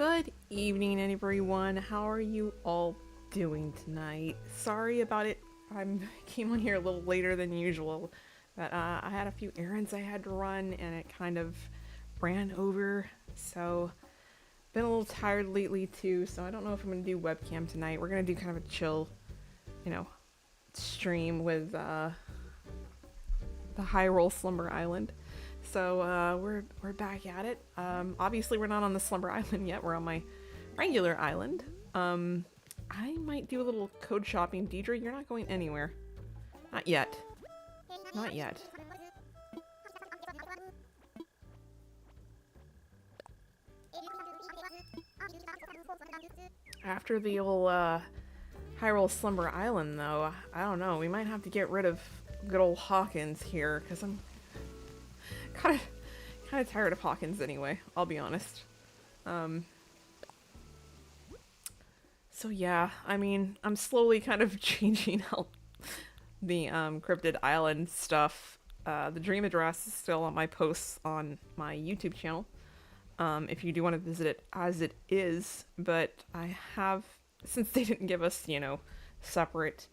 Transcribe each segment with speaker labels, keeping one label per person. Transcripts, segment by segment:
Speaker 1: Good evening, everyone. How are you all doing tonight? Sorry about it. I came on here a little later than usual, but I had a few errands I had to run, and it kind of ran over. So, been a little tired lately too. So I don't know if I'm gonna do webcam tonight. We're gonna do kind of a chill, stream with the Hyrule Slumber Island. So we're back at it. Obviously we're not on the Slumber Island yet. We're on my regular island. I might do a little code shopping. Deidre, you're not going anywhere. Not yet. Not yet. After the old Hyrule Slumber Island, though, I don't know. We might have to get rid of good old Hawkins here, because I'm kind of tired of Hawkins anyway, I'll be honest. So yeah, I mean, I'm slowly kind of changing out the Cryptid Island stuff. The dream address is still on my posts on my YouTube channel, if you do want to visit it as it is, but I have, since they didn't give us, separate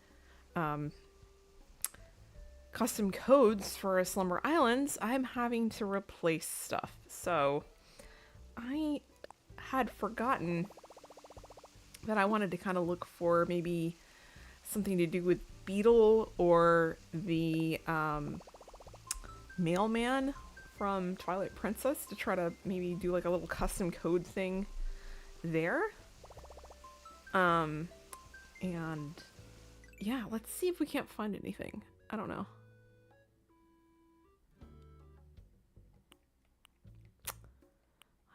Speaker 1: custom codes for Slumber Islands, I'm having to replace stuff. So I had forgotten that I wanted to kind of look for maybe something to do with Beetle or the mailman from Twilight Princess to try to maybe do like a little custom code thing there. And yeah, let's see if we can't find anything. I don't know.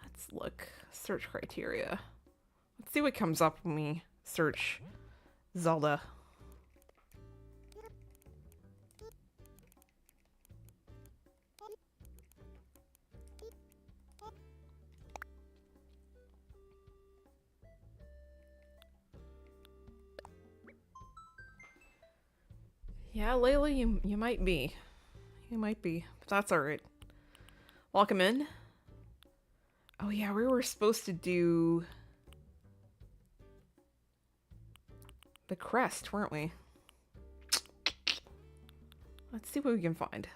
Speaker 1: Let's look. Search criteria. Let's see what comes up when we search Zelda. Yeah, Layla, you might be. You might be, but that's alright. Welcome in. Oh yeah, we were supposed to do the crest, weren't we? Let's see what we can find.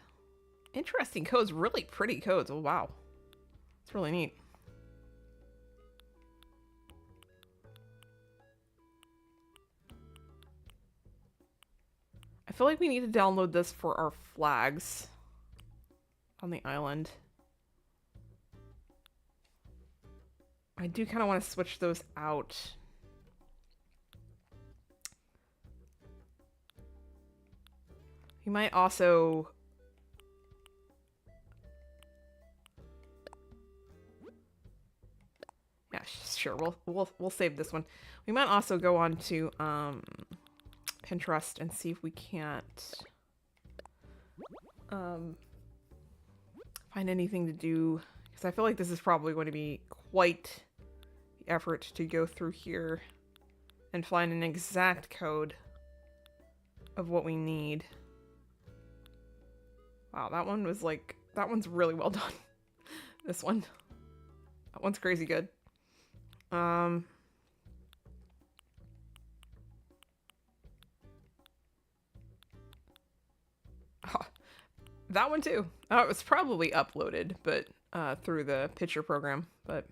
Speaker 1: Interesting codes, really pretty codes. Oh wow. It's really neat. I feel like we need to download this for our flags on the island. I do kind of want to switch those out. You might also... Yeah, sure. We'll save this one. We might also go on to Pinterest and see if we can't find anything to do, because I feel like this is probably going to be quite the effort to go through here and find an exact code of what we need. Wow, that one was like, that one's really well done. This one. That one's crazy good. That one too. Oh, it was probably uploaded, but through the picture program, but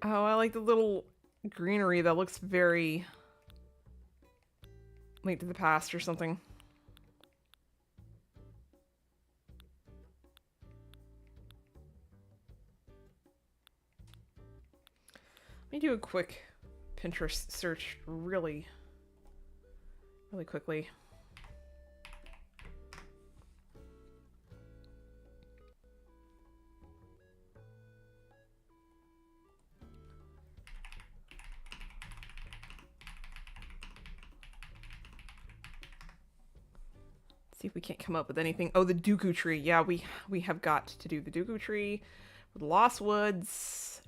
Speaker 1: oh, I like the little greenery that looks very Link to the Past or something. Let me do a quick Pinterest search really quickly. See if we can't come up with anything. Oh, the Dooku tree. Yeah, we have got to do the Dooku tree with Lost Woods.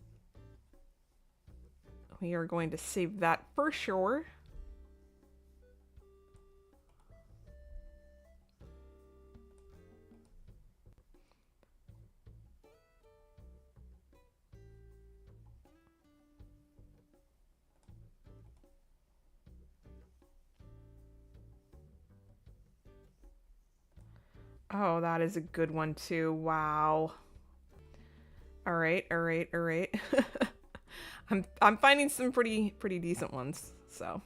Speaker 1: We are going to save that for sure. Oh, that is a good one too. Wow. All right, all right, all right. I'm finding some pretty decent ones. So,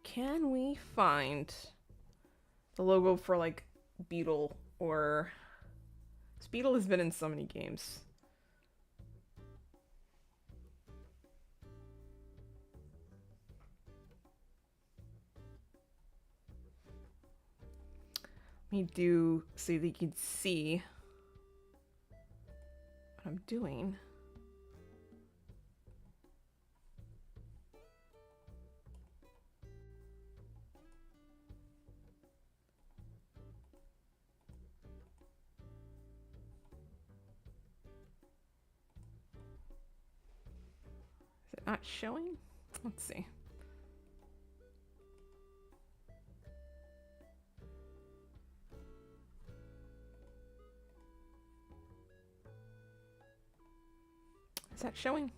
Speaker 1: can we find the logo for like Beetle or Beetle has been in so many games. Let me do so that you can see what I'm doing. Is it not showing? Let's see. Is that showing?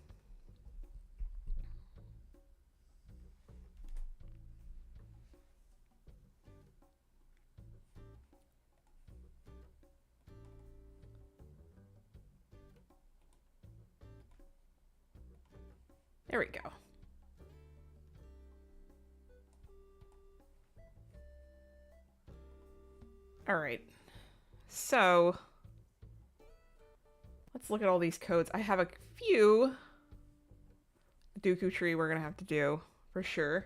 Speaker 1: There we go. All right. So, let's look at all these codes. I have a few Dooku tree we're going to have to do for sure.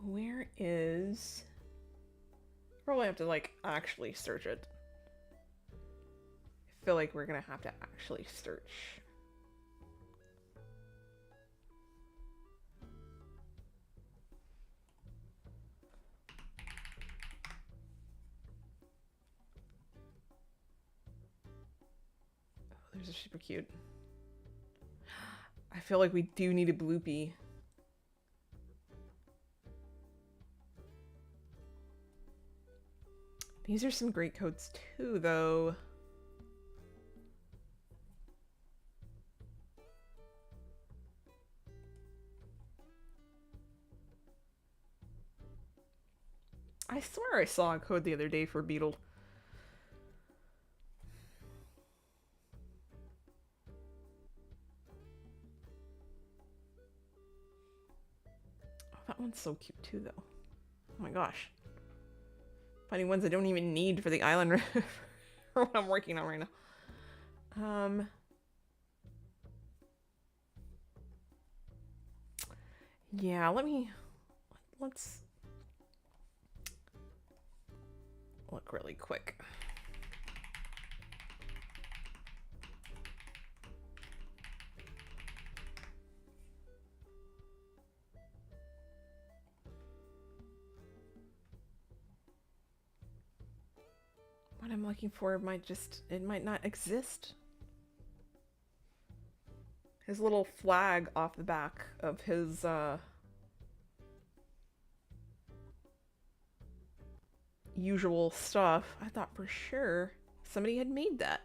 Speaker 1: Where is... Probably have to like actually search it. I feel like we're going to have to actually search. Those are super cute. I feel like we do need a bloopy. These are some great codes too, though. I swear I saw a code the other day for Beetle. That one's so cute too, though. Oh my gosh. Finding ones I don't even need for the island for what I'm working on right now. Yeah, let's look really quick. What I'm looking for it might not exist. His little flag off the back of his, usual stuff. I thought for sure somebody had made that.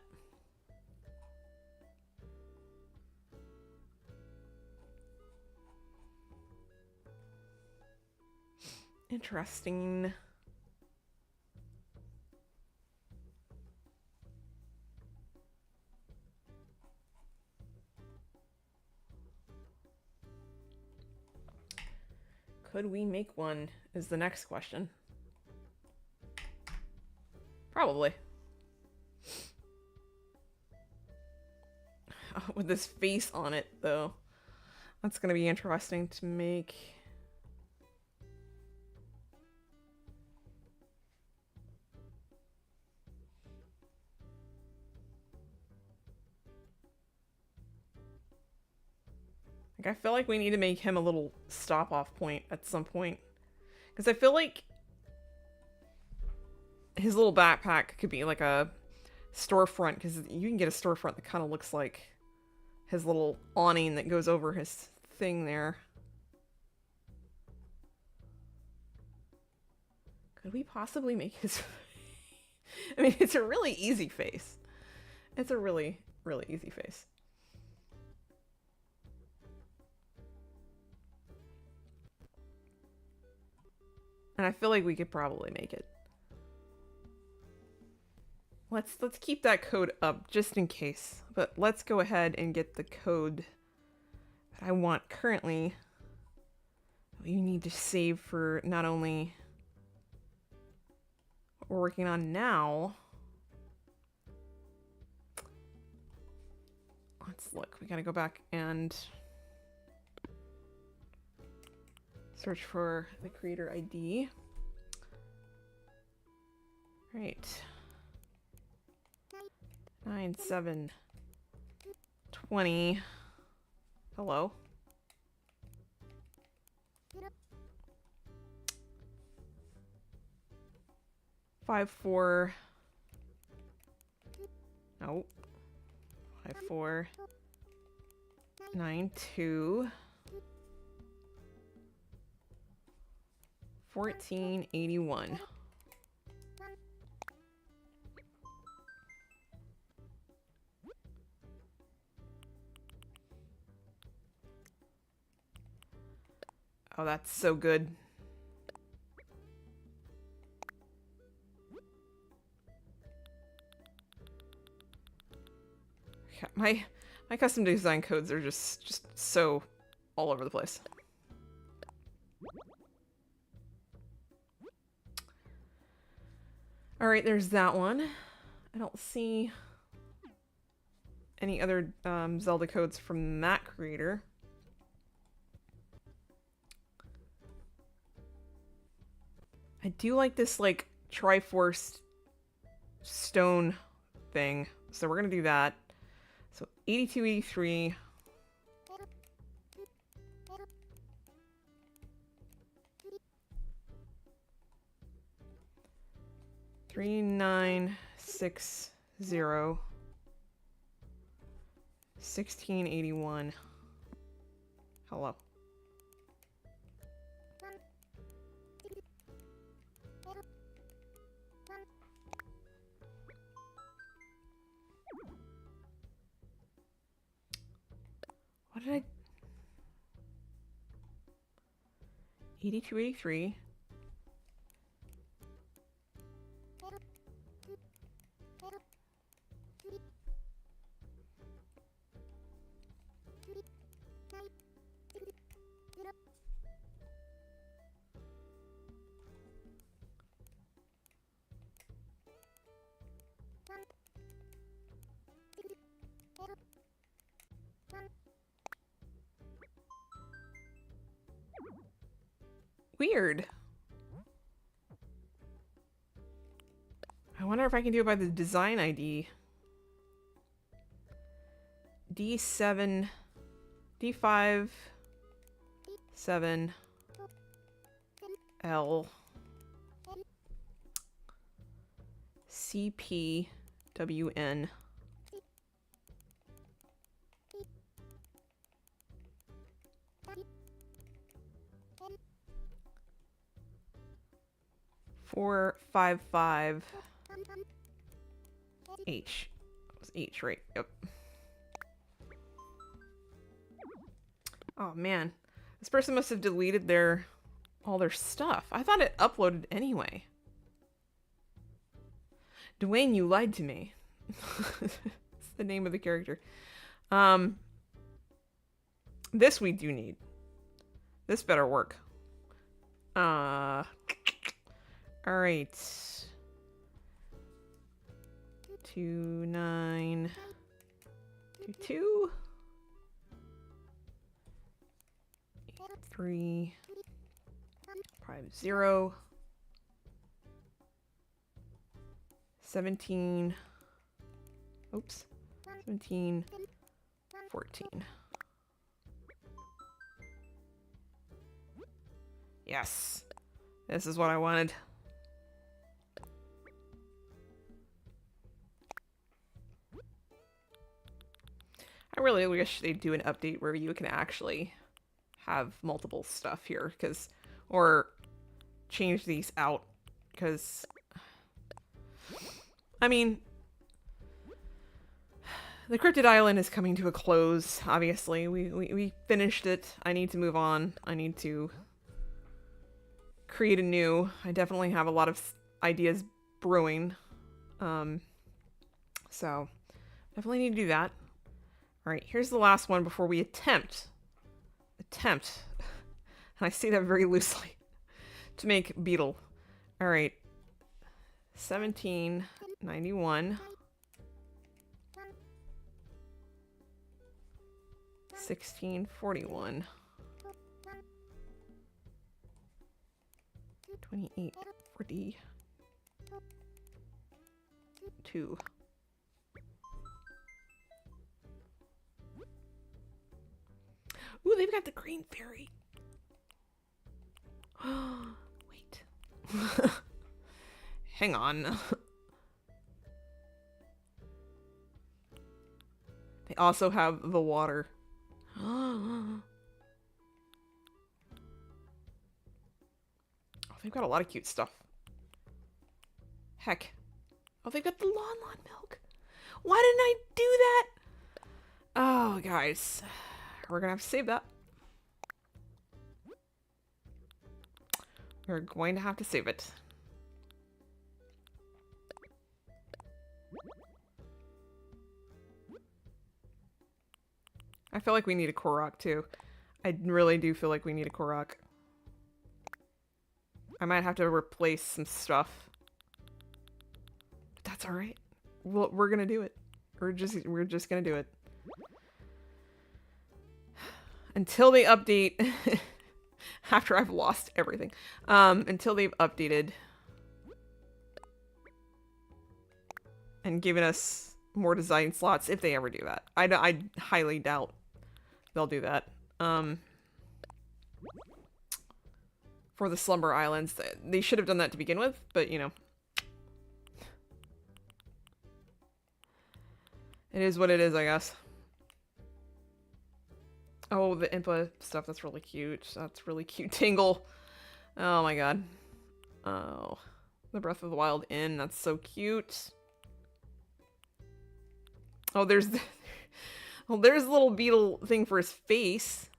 Speaker 1: Interesting. Could we make one is the next question. Probably. With this face on it, though. That's gonna be interesting to make. Like, I feel like we need to make him a little stop-off point at some point. Because I feel like his little backpack could be like a storefront, because you can get a storefront that kind of looks like his little awning that goes over his thing there. Could we possibly make his... I mean, it's a really easy face. It's a really, really easy face. And I feel like we could probably make it. Let's keep that code up just in case. But let's go ahead and get the code that I want currently. You need to save for not only what we're working on now. Let's look. We gotta go back and search for the creator ID. Right. 9720. Hello. Five four. Nope. 5492 1481. Oh, that's so good. My custom design codes are just so all over the place. All right, there's that one. I don't see any other Zelda codes from that creator. I do like this like Triforce stone thing, so we're gonna do that. So 82, 83. Three, 9, 6, 0. 1681. Hello. What did I... 82, 83. Weird. I wonder if I can do it by the design ID. D7, D5, 7, L, CP, WN. Four, 5, 5, H. That was H, right? Yep. Oh man, this person must have deleted all their stuff. I thought it uploaded anyway. Dwayne, you lied to me. It's the name of the character. This we do need. This better work. All right. 2922 350 17. Oops. 17 14. Yes. This is what I wanted. I really wish they'd do an update where you can actually have multiple stuff here, or change these out, because, I mean, the Cryptid Island is coming to a close, obviously. We finished it. I need to move on. I need to create anew. I definitely have a lot of ideas brewing. So definitely need to do that. All right, here's the last one before we attempt, and I say that very loosely, to make beetle. All right, 1791. 1641. 2842. Ooh, they've got the green fairy. Wait. Hang on. They also have the water. Oh, they've got a lot of cute stuff. Heck. Oh, they've got the Lon milk. Why didn't I do that? Oh, guys. We're gonna have to save that. We're going to have to save it. I feel like we need a Korok too. I really do feel like we need a Korok. I might have to replace some stuff. But that's alright. We're gonna do it. We're just gonna do it. Until they update. After I've lost everything. Until they've updated. And given us more design slots, if they ever do that. I highly doubt they'll do that. For the Slumber Islands. They should have done that to begin with, but you know. It is what it is, I guess. Oh, the Impa stuff, that's really cute. That's really cute. Tingle. Oh my god. Oh. The Breath of the Wild Inn, that's so cute. Oh, there's the well, there's a little beetle thing for his face.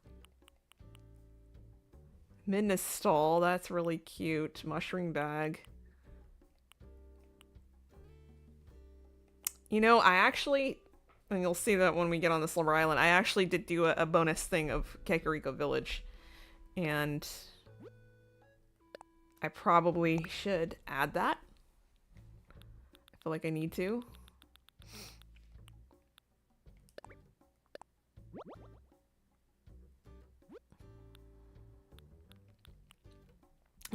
Speaker 1: Midna stall, that's really cute. Mushroom bag. You know, I actually, and you'll see that when we get on the Slumber Island, I actually did do a bonus thing of Kakariko Village. And I probably should add that. I feel like I need to.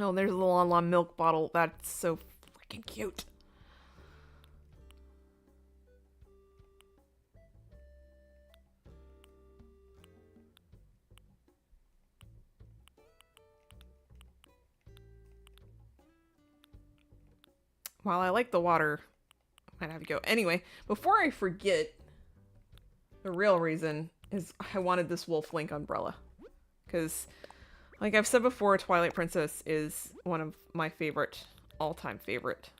Speaker 1: Oh, there's a little Lon milk bottle. That's so freaking cute. While I like the water, I might have to go. Anyway, before I forget, the real reason is I wanted this Wolf Link umbrella. Because, like I've said before, Twilight Princess is one of my favorite, all-time favorite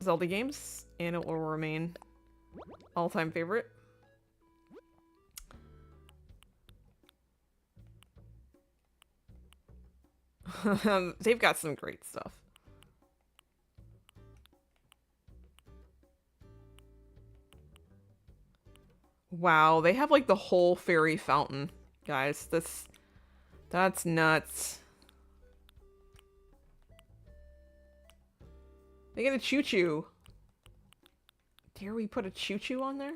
Speaker 1: Zelda games. And it will remain all-time favorite. They've got some great stuff. Wow, they have like the whole fairy fountain, guys. That's nuts. They get a choo-choo. Dare we put a choo-choo on there?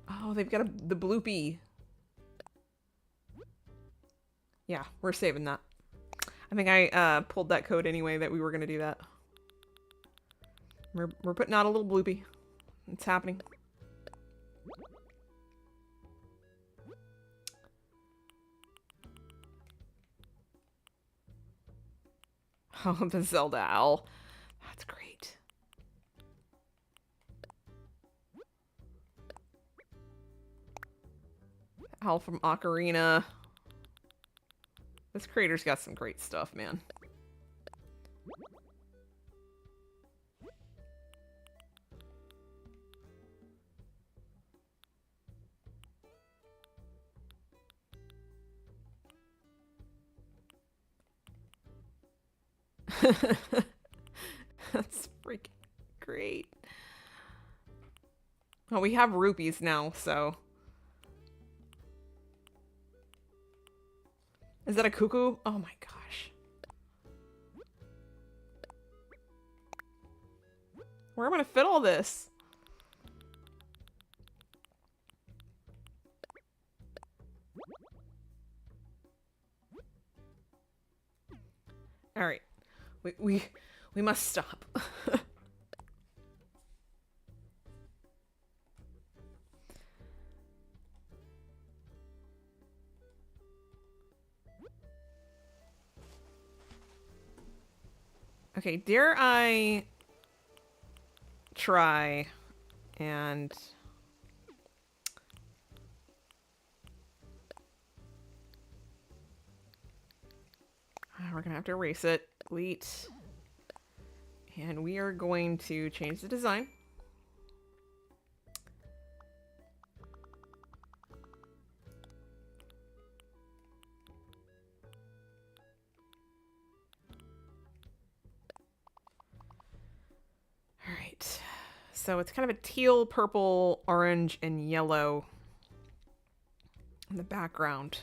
Speaker 1: Oh, they've got the bloopy. Yeah, we're saving that. I think I pulled that code anyway that we were gonna do that. We're putting out a little bloopy. It's happening. Oh, the Zelda owl. That's great. Owl from Ocarina. This creator's got some great stuff, man. That's freaking great. Oh, we have rupees now, so. Is that a cuckoo? Oh my gosh. Where am I gonna fit all this? All right, we must stop. Okay, dare I try and we're gonna have to erase it. Delete. And we are going to change the design. All right. So it's kind of a teal, purple, orange, and yellow in the background.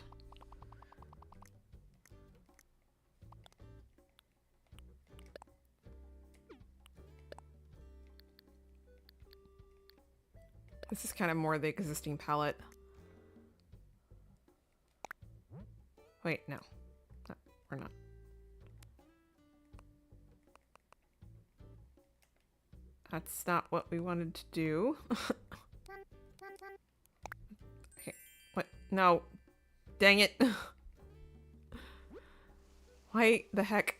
Speaker 1: This is kind of more the existing palette. Wait, no. No, we're not. That's not what we wanted to do. Okay. What? No. Dang it. Why the heck?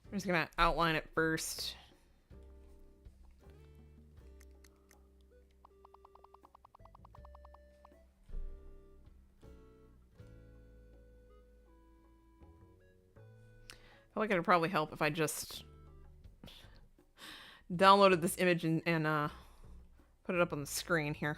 Speaker 1: I'm just gonna outline it first. I feel like it'd probably help if I just downloaded this image and put it up on the screen here.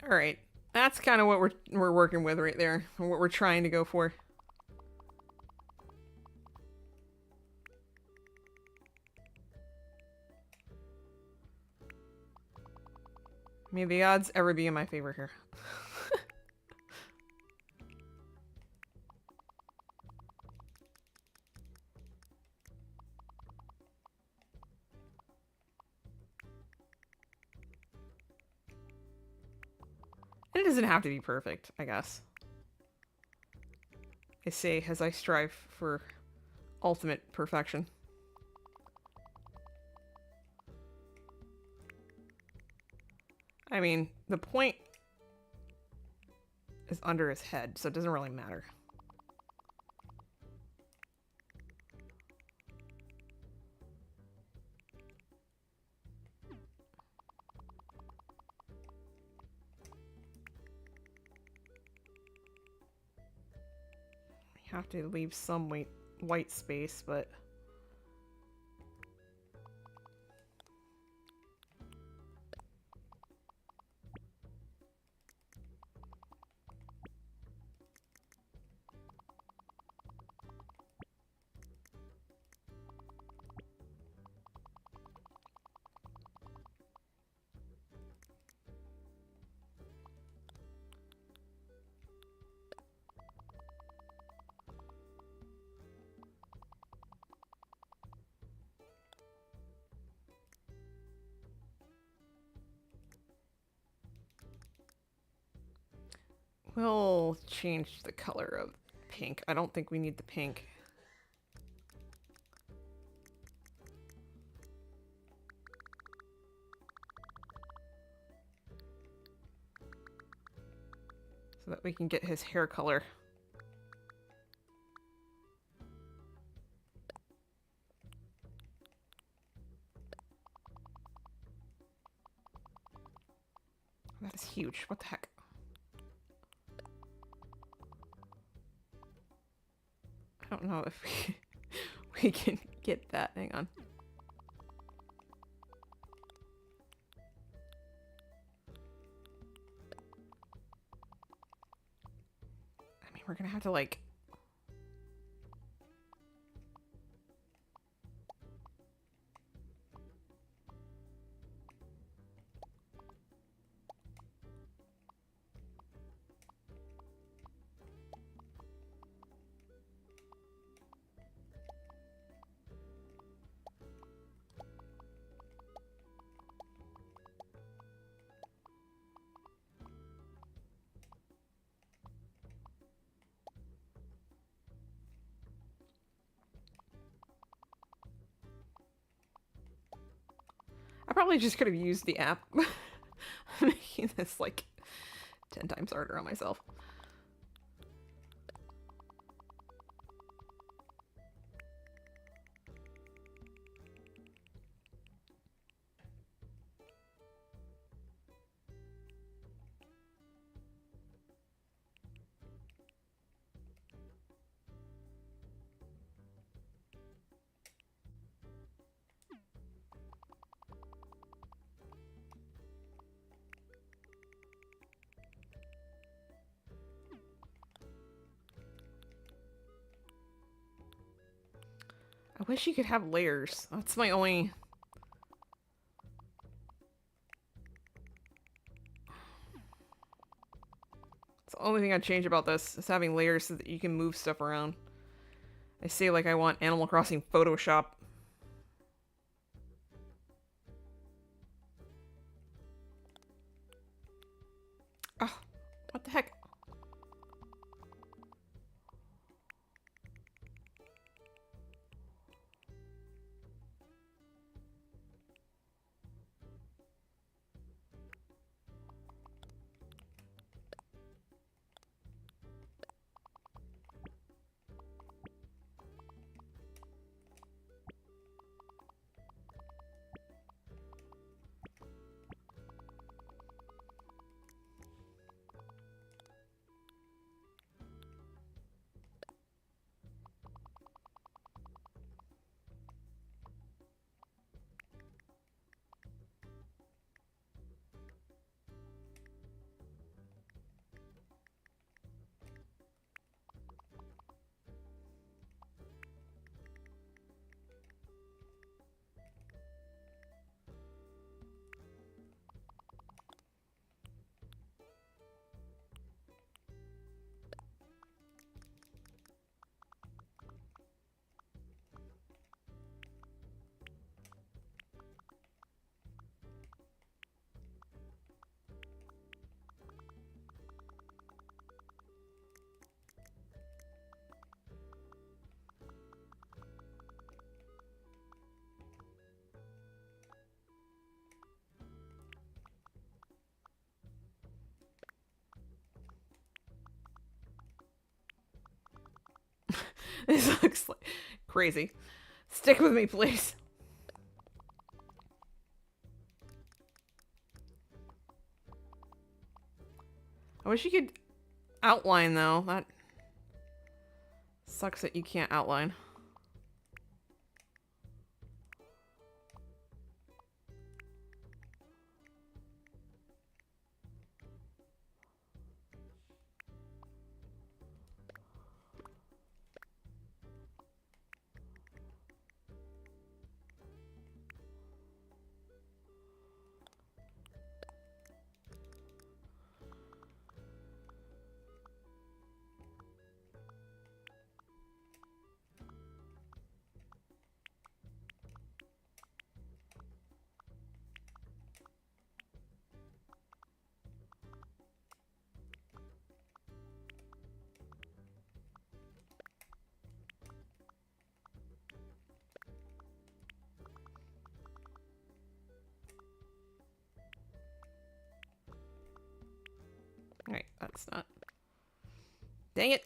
Speaker 1: All right, that's kind of what we're working with right there, and what we're trying to go for. May the odds ever be in my favor here. It doesn't have to be perfect, I guess. I say as I strive for ultimate perfection. I mean, the point is under his head, so it doesn't really matter. Have to leave some white space, but We'll change the color of pink. I don't think we need the pink. So that we can get his hair color. That is huge. What the heck? I don't know if we can get that. Hang on. I mean, we're gonna have to like... I probably just could have used the app. I'm making this like 10 times harder on myself. I wish you could have layers. That's my only... It's the only thing I'd change about this, is having layers so that you can move stuff around. I say like I want Animal Crossing Photoshop. Oh, what the heck? This looks like crazy. Stick with me, please. I wish you could outline, though. That sucks that you can't outline. Alright, that's not... Dang it!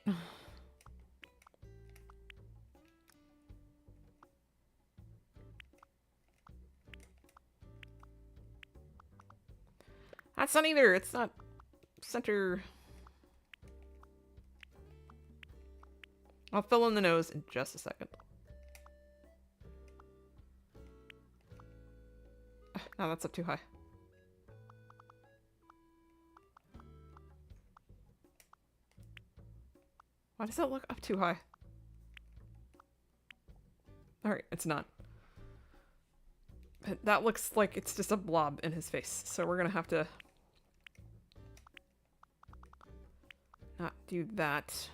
Speaker 1: That's not either. It's not center. I'll fill in the nose in just a second. No, that's up too high. Why does that look up too high? Alright, it's not. But that looks like it's just a blob in his face, so we're gonna have to not do that.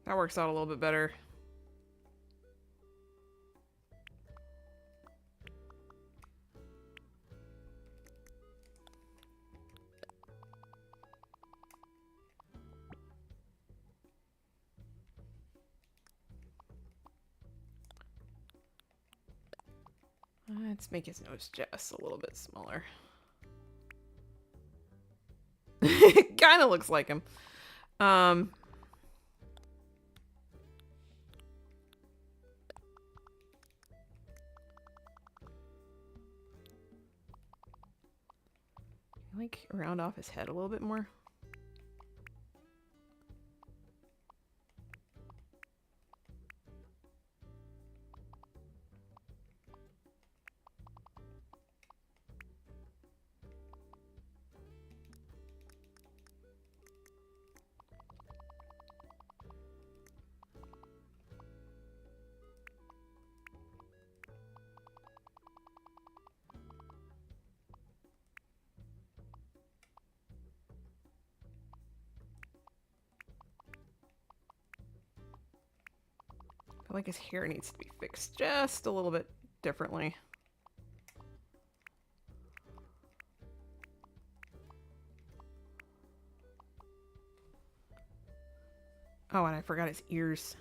Speaker 1: That works out a little bit better. Let's make his nose just a little bit smaller. It kind of looks like him. Like round off his head a little bit more. I feel like his hair needs to be fixed just a little bit differently. Oh, and I forgot his ears.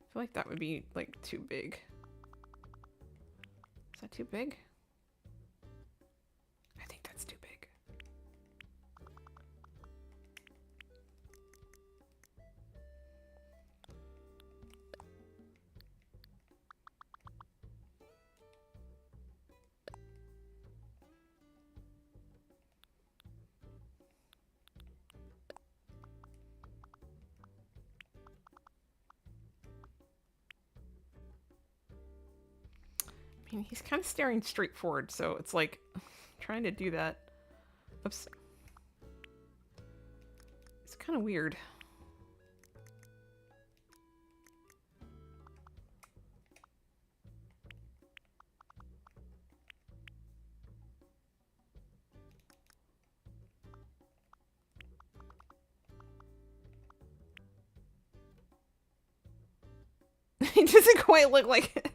Speaker 1: I feel like that would be like too big. Is that too big? I think that's too big. I mean, he's kind of staring straight forward, so it's like trying to do that. Oops. It's kind of weird. He doesn't quite look like it.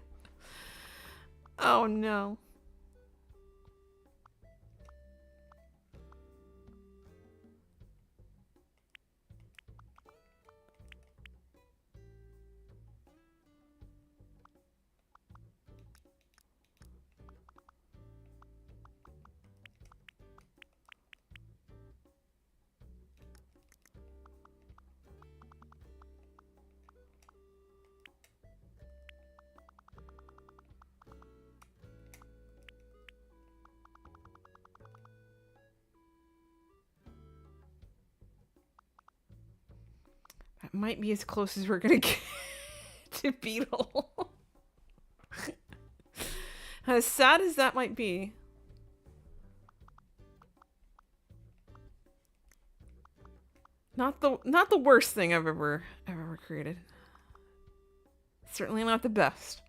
Speaker 1: Oh no. might be as close as we're gonna get to Beetle. As sad as that might be. Not the worst thing I've ever created. Certainly not the best.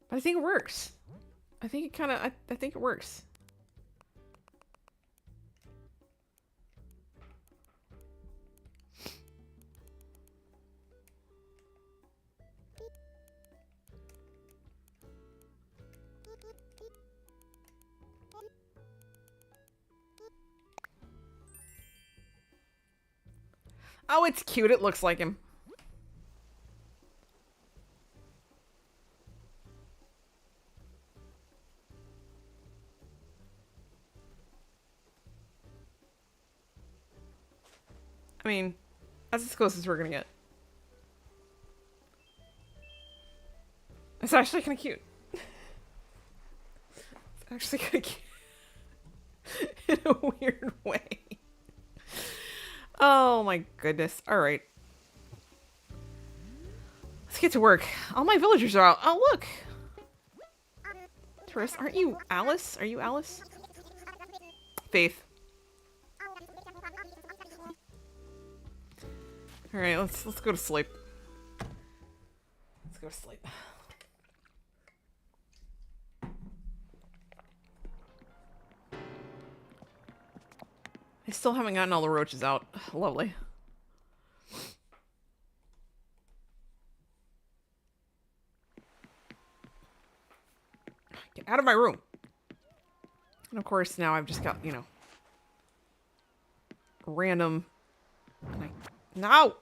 Speaker 1: But I think it works. I think it kind of I think it works. Oh, it's cute. It looks like him. I mean, that's as close as we're gonna get. It's actually kind of cute. It's actually kind of cute. In a weird way. Oh my goodness. Alright. Let's get to work. All my villagers are out. Oh, look! Tourist, aren't you Alice? Are you Alice? Faith. Alright, let's go to sleep. Let's go to sleep. I still haven't gotten all the roaches out. Lovely. Get out of my room. And of course now I've just got, you know, random... No!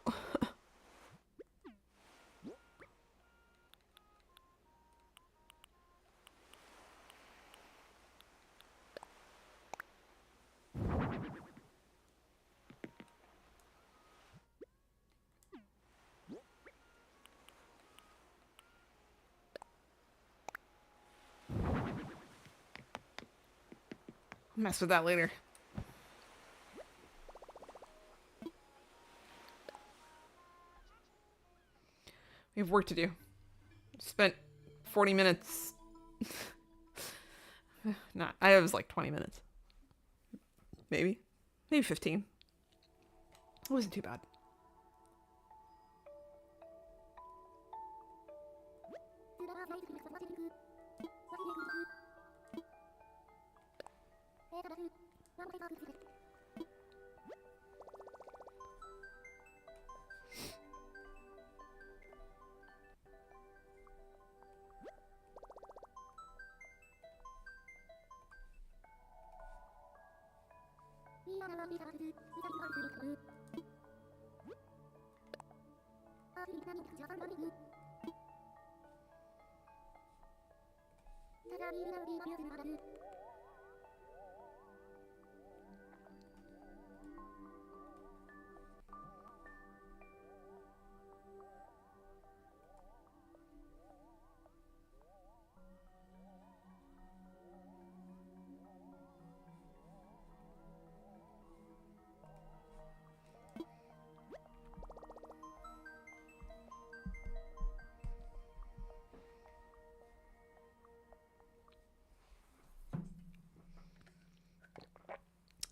Speaker 1: Mess with that later. We have work to do. Spent 40 minutes. Not. I was like 20 minutes. Maybe. Maybe 15. It wasn't too bad.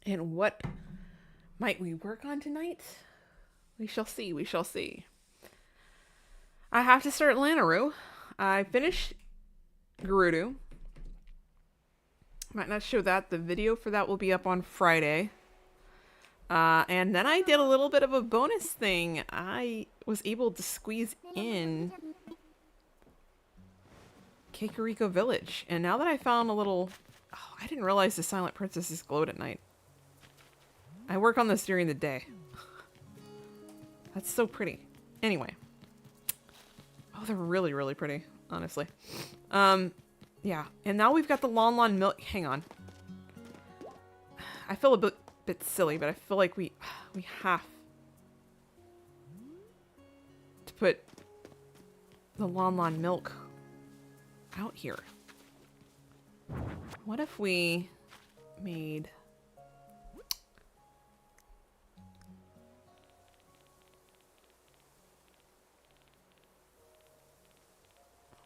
Speaker 1: And what might we work on tonight? We shall see, we shall see. I have to start Lanayru. I finished Gerudo. Might not show that. The video for that will be up on Friday. And then I did a little bit of a bonus thing. I was able to squeeze in Kakariko Village. And now that I found a little... Oh, I didn't realize the Silent Princesses glowed at night. I work on this during the day. That's so pretty. Anyway. Oh, they're really, really pretty, honestly. Yeah. And now we've got the Lon Lon milk. Hang on. I feel a bit silly, but I feel like we have to put the Lon Lon milk out here. What if we made...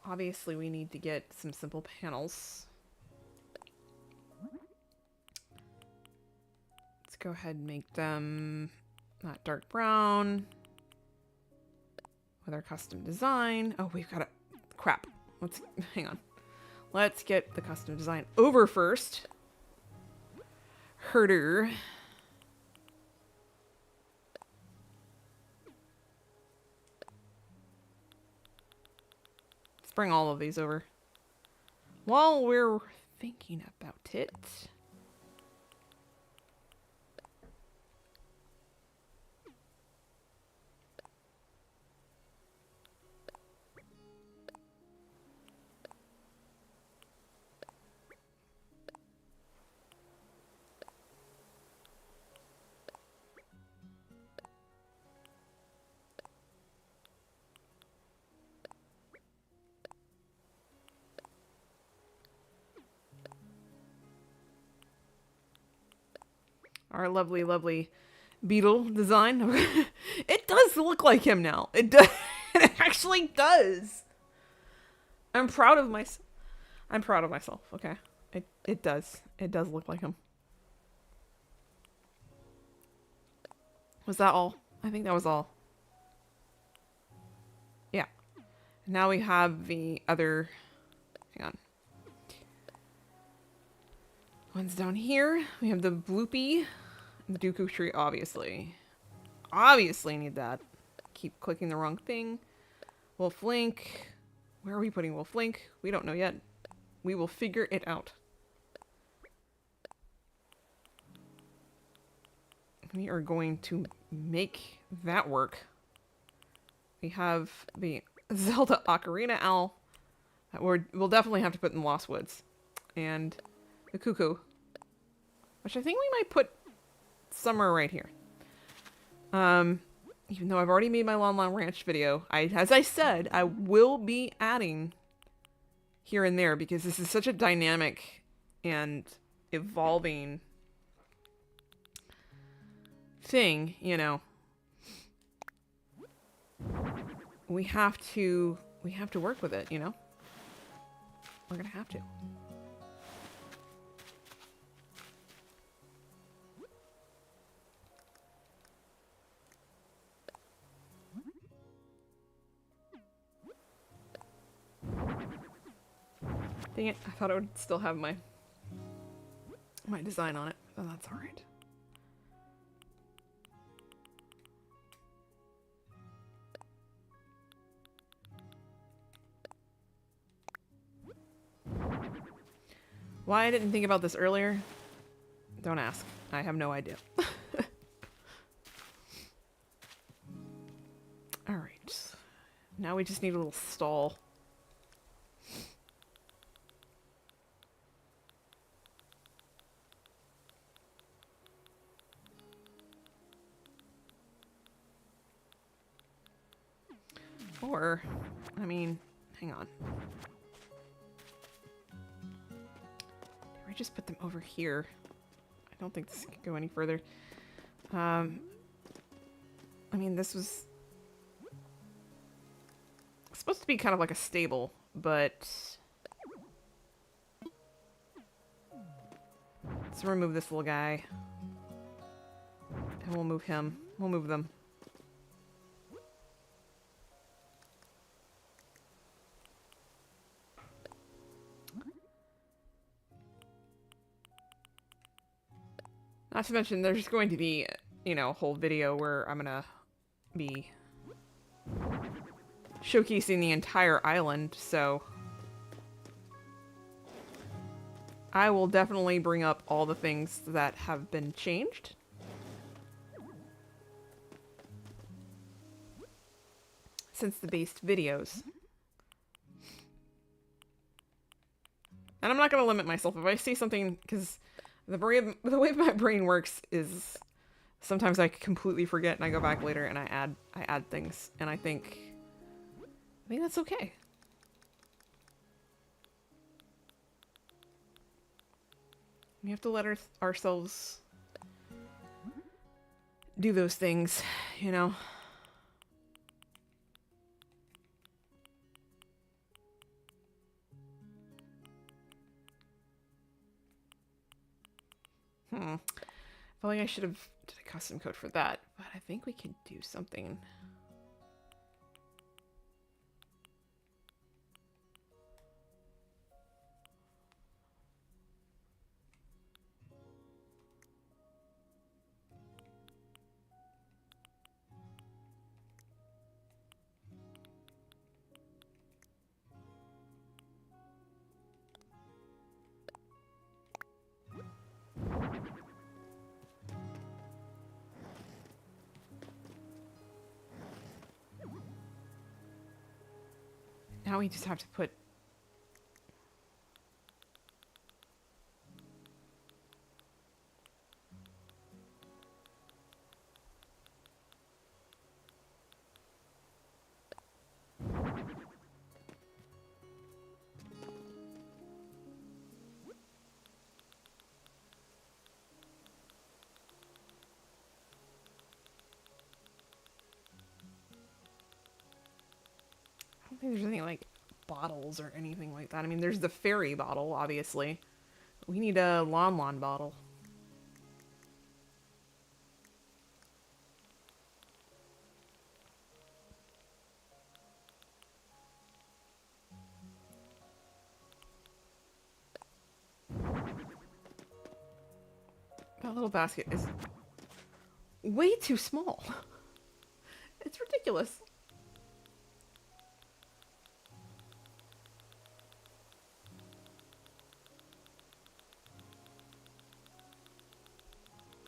Speaker 1: Obviously, we need to get some simple panels. Let's go ahead and make them not dark brown. With our custom design. Oh, we've got a... Crap. Let's... Hang on. Let's get the custom design over first. Herder. Let's bring all of these over. While we're thinking about it... Our lovely, lovely beetle design. It does look like him now. It does. It actually does. I'm proud of myself. I'm proud of myself. Okay. It does. It does look like him. Was that all? I think that was all. Yeah. Now we have the other... Hang on. One's down here. We have the Bloopy. The Dooku tree, obviously. Obviously need that. Keep clicking the wrong thing. Wolf Link. Where are we putting Wolf Link? We don't know yet. We will figure it out. We are going to make that work. We have the Zelda Ocarina Owl. That we'll definitely have to put in Lost Woods. And the Cuckoo. Which I think we might put somewhere right here. Even though I've already made my Lon Lon Ranch video, as I said, I will be adding here and there because this is such a dynamic and evolving thing, you know. We have to work with it, you know. We're gonna have to. Dang it, I thought I would still have my design on it, but that's alright. Why I didn't think about this earlier? Don't ask. I have no idea. Alright. Now we just need a little stall. Or, I mean, hang on. Did we just put them over here? I don't think this could go any further. I mean, this was supposed to be kind of like a stable, but let's remove this little guy. And we'll move him. We'll move them. Not to mention, there's going to be, you know, a whole video where I'm gonna be showcasing the entire island, so I will definitely bring up all the things that have been changed. Since the base videos. And I'm not going to limit myself. If I see something, because the way my brain works is sometimes I completely forget and I go back later and I add things, and I think that's okay. We have to let ourselves do those things, you know? I feel like I should have did a custom code for that, but I think we can do something. Now we just have to put... I don't think there's any, like, bottles or anything like that. I mean, there's the fairy bottle, obviously. We need a Lon bottle. That little basket is way too small. It's ridiculous.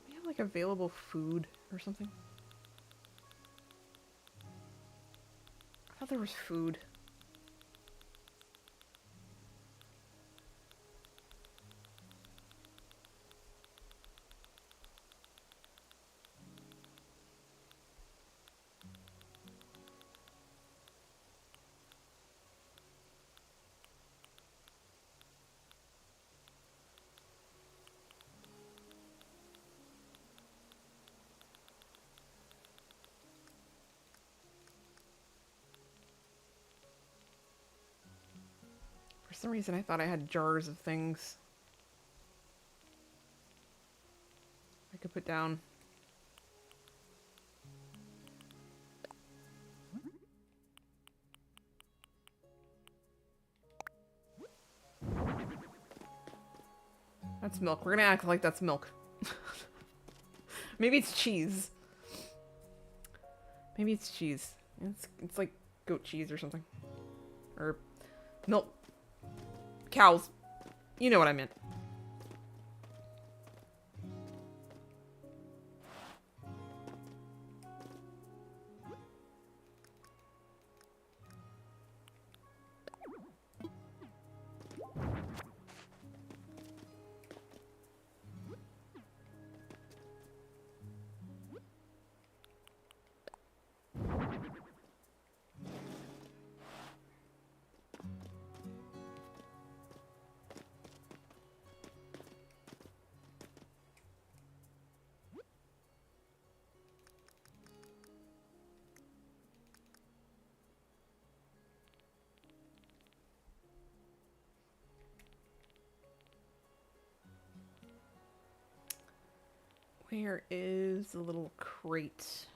Speaker 1: We have like available food or something. I thought there was food. For some reason I thought I had jars of things I could put down. That's milk. We're gonna act like that's milk. Maybe it's cheese. Maybe it's cheese. It's like goat cheese or something. Or milk. Cows. You know what I meant. Where is the little crate?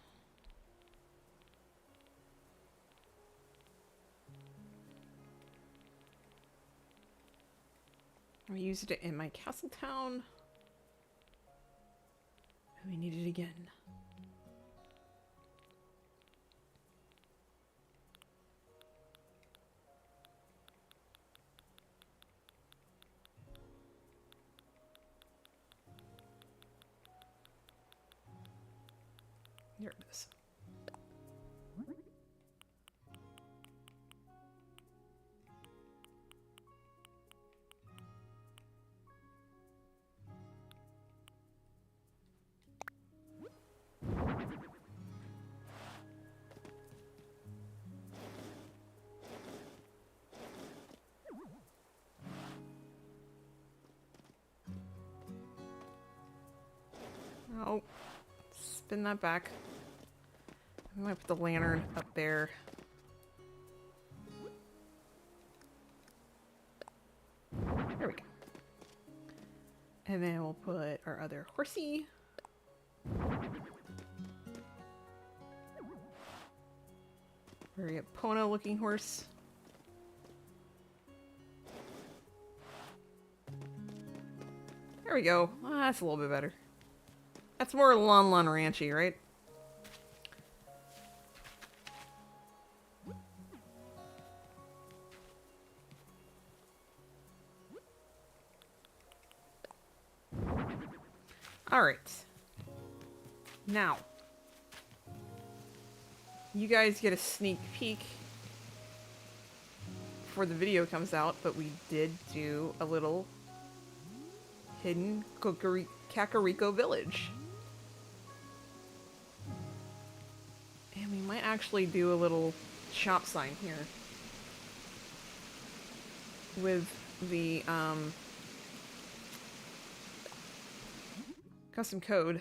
Speaker 1: I used it in my castle town. And we need it again. Here it is. Oh, spin that back. I'm gonna put the lantern up there. There we go. And then we'll put our other horsey. Very Epona looking horse. There we go. Ah, that's a little bit better. That's more Lon Lon Ranchy, right? Alright. Now. You guys get a sneak peek before the video comes out, but we did do a little hidden Kakariko village. And we might actually do a little shop sign here with the custom code.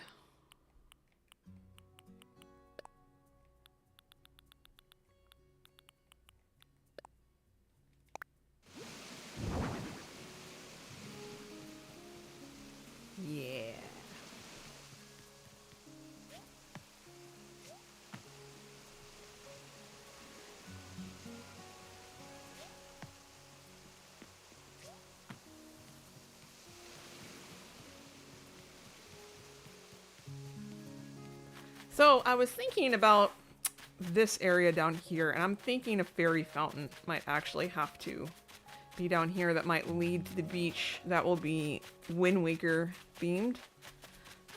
Speaker 1: Yeah. So I was thinking about this area down here, and I'm thinking a fairy fountain might actually have to be down here that might lead to the beach that will be Wind Waker themed.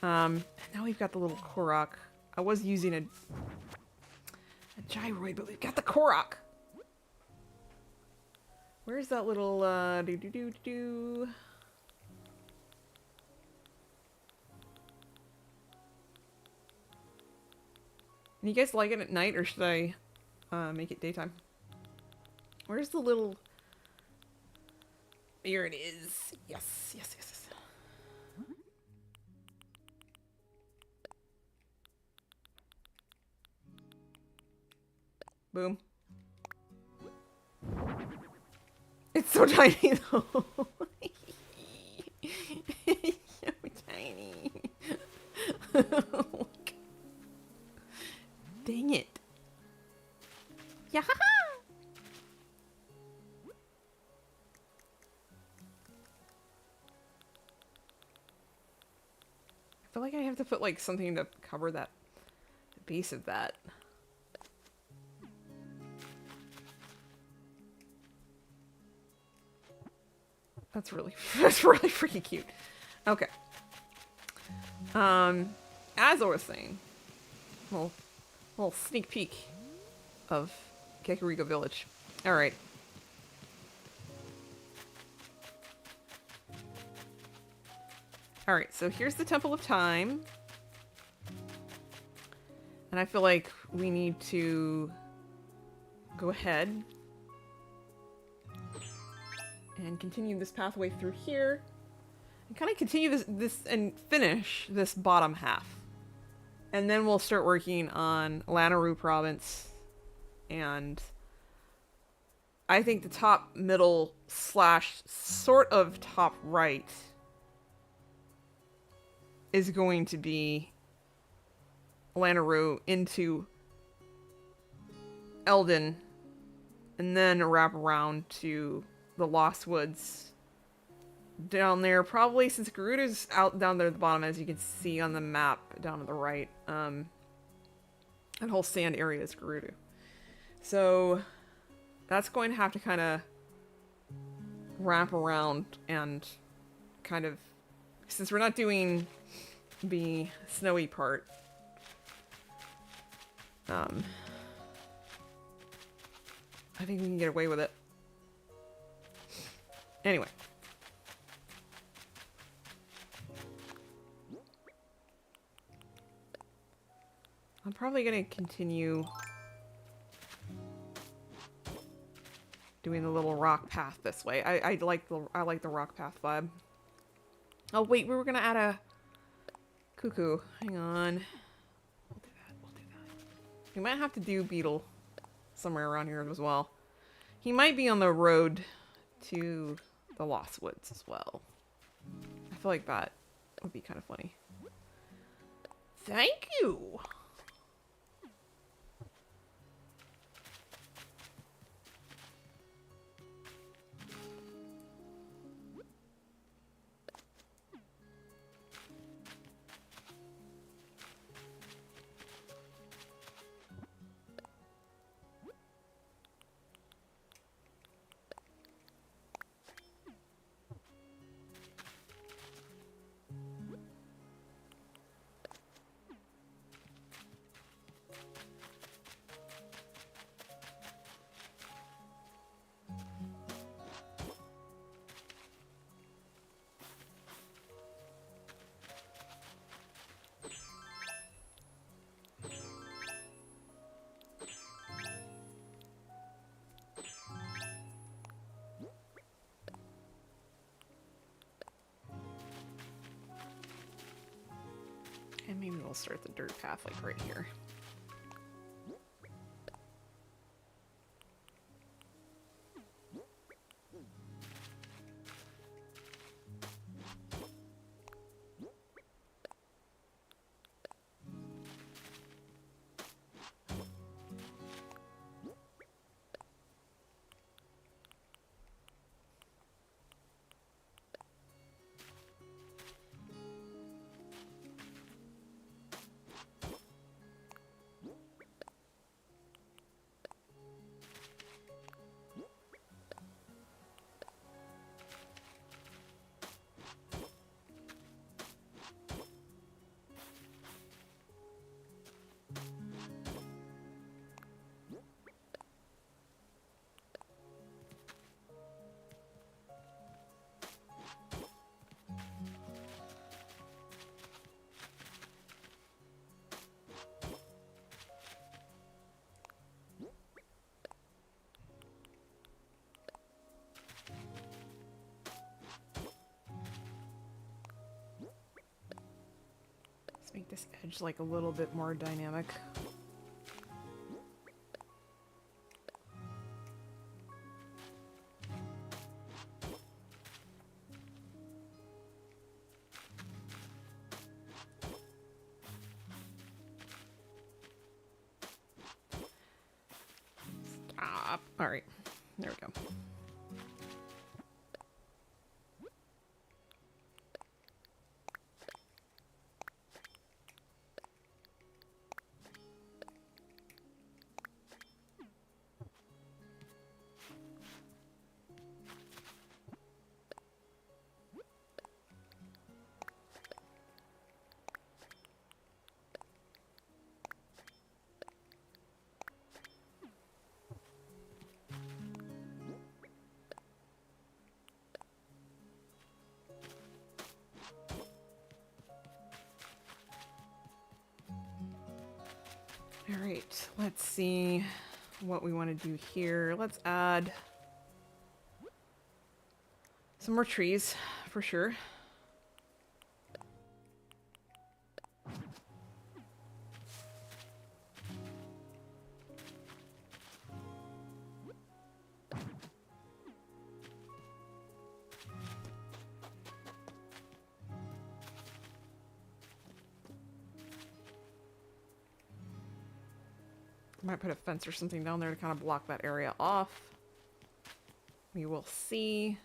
Speaker 1: Now we've got the little Korok. I was using a gyroid, but we've got the Korok. Where's that little do-do-do-do-do? You guys like it at night, or should I make it daytime? Where's the little... Here it is. Yes, yes, yes, yes. Boom. It's so tiny, though. It's so tiny. Dang it. Yeah. I feel like I have to put like something to cover that, the base of that. That's really freaking cute. Okay. As I was saying, well, little sneak peek of Kakariko Village. All right. All right, so here's the Temple of Time. And I feel like we need to go ahead and continue this pathway through here and kind of continue this and finish this bottom half. And then we'll start working on Lanayru province, and I think the top middle / sort of top right is going to be Lanayru into Eldin, and then wrap around to the Lost Woods down there. Probably, since Gerudo's out down there at the bottom, as you can see on the map down to the right. That whole sand area is Gerudo. So that's going to have to kind of wrap around and kind of, since we're not doing the snowy part, I think we can get away with it. Anyway. I'm probably gonna continue doing the little rock path this way. I like the rock path vibe. Oh wait, we were gonna add a Cuckoo. Hang on. We'll do that. We'll do that. We might have to do Beetle somewhere around here as well. He might be on the road to the Lost Woods as well. I feel like that would be kind of funny. Thank you! And maybe we'll start the dirt path like right here. Let's make this edge like a little bit more dynamic. Stop. All right, there we go. All right, let's see what we want to do here. Let's add some more trees for sure. Might put a fence or something down there to kind of block that area off. We will see.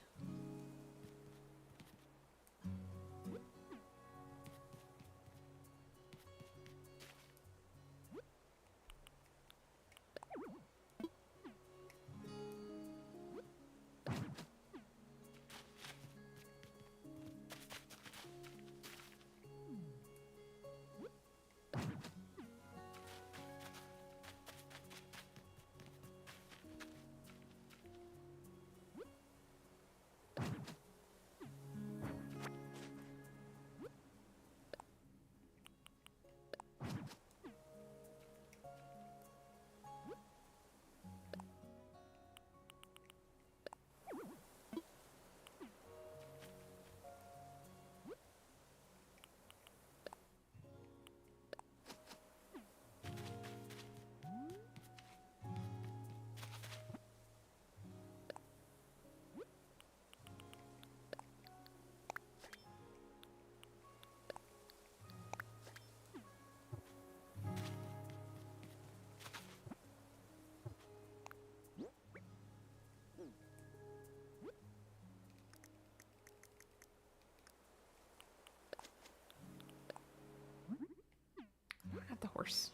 Speaker 1: At the horse.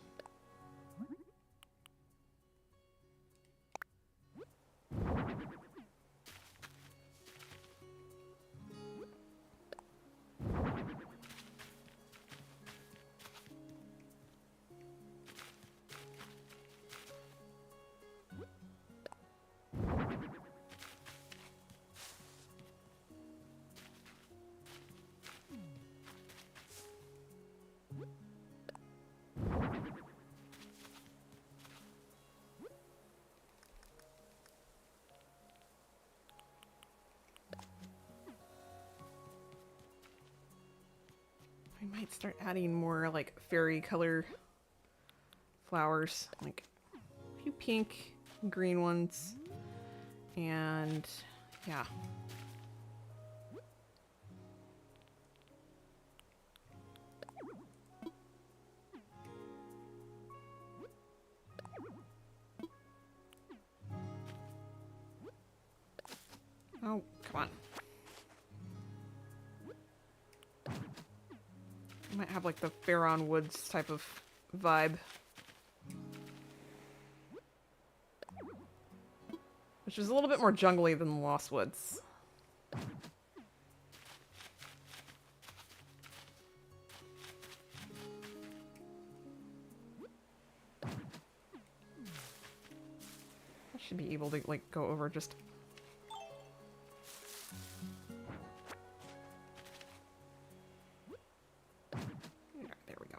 Speaker 1: We might start adding more like fairy color flowers, like a few pink and green ones, and yeah. Oh, come on. I might have like the Faron Woods type of vibe. Which is a little bit more jungly than the Lost Woods. I should be able to like go over just... There we go.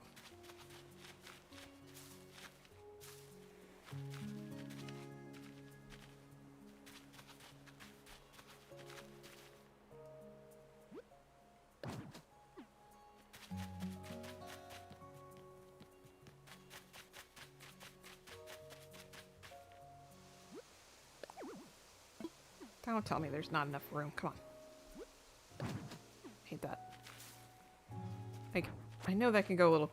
Speaker 1: Don't tell me there's not enough room. Come on. Hate that. Like, I know that can go a little...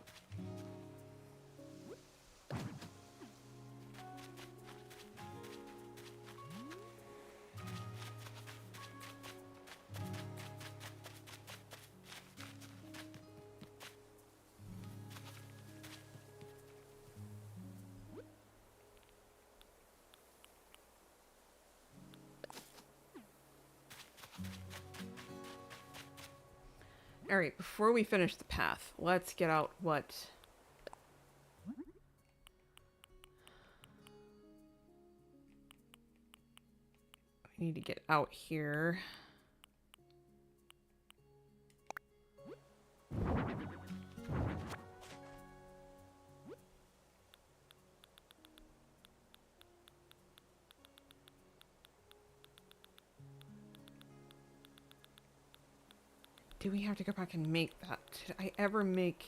Speaker 1: Alright, before we finish the path, let's get out what... I need to get out here. Do we have to go back and make that? Did I ever make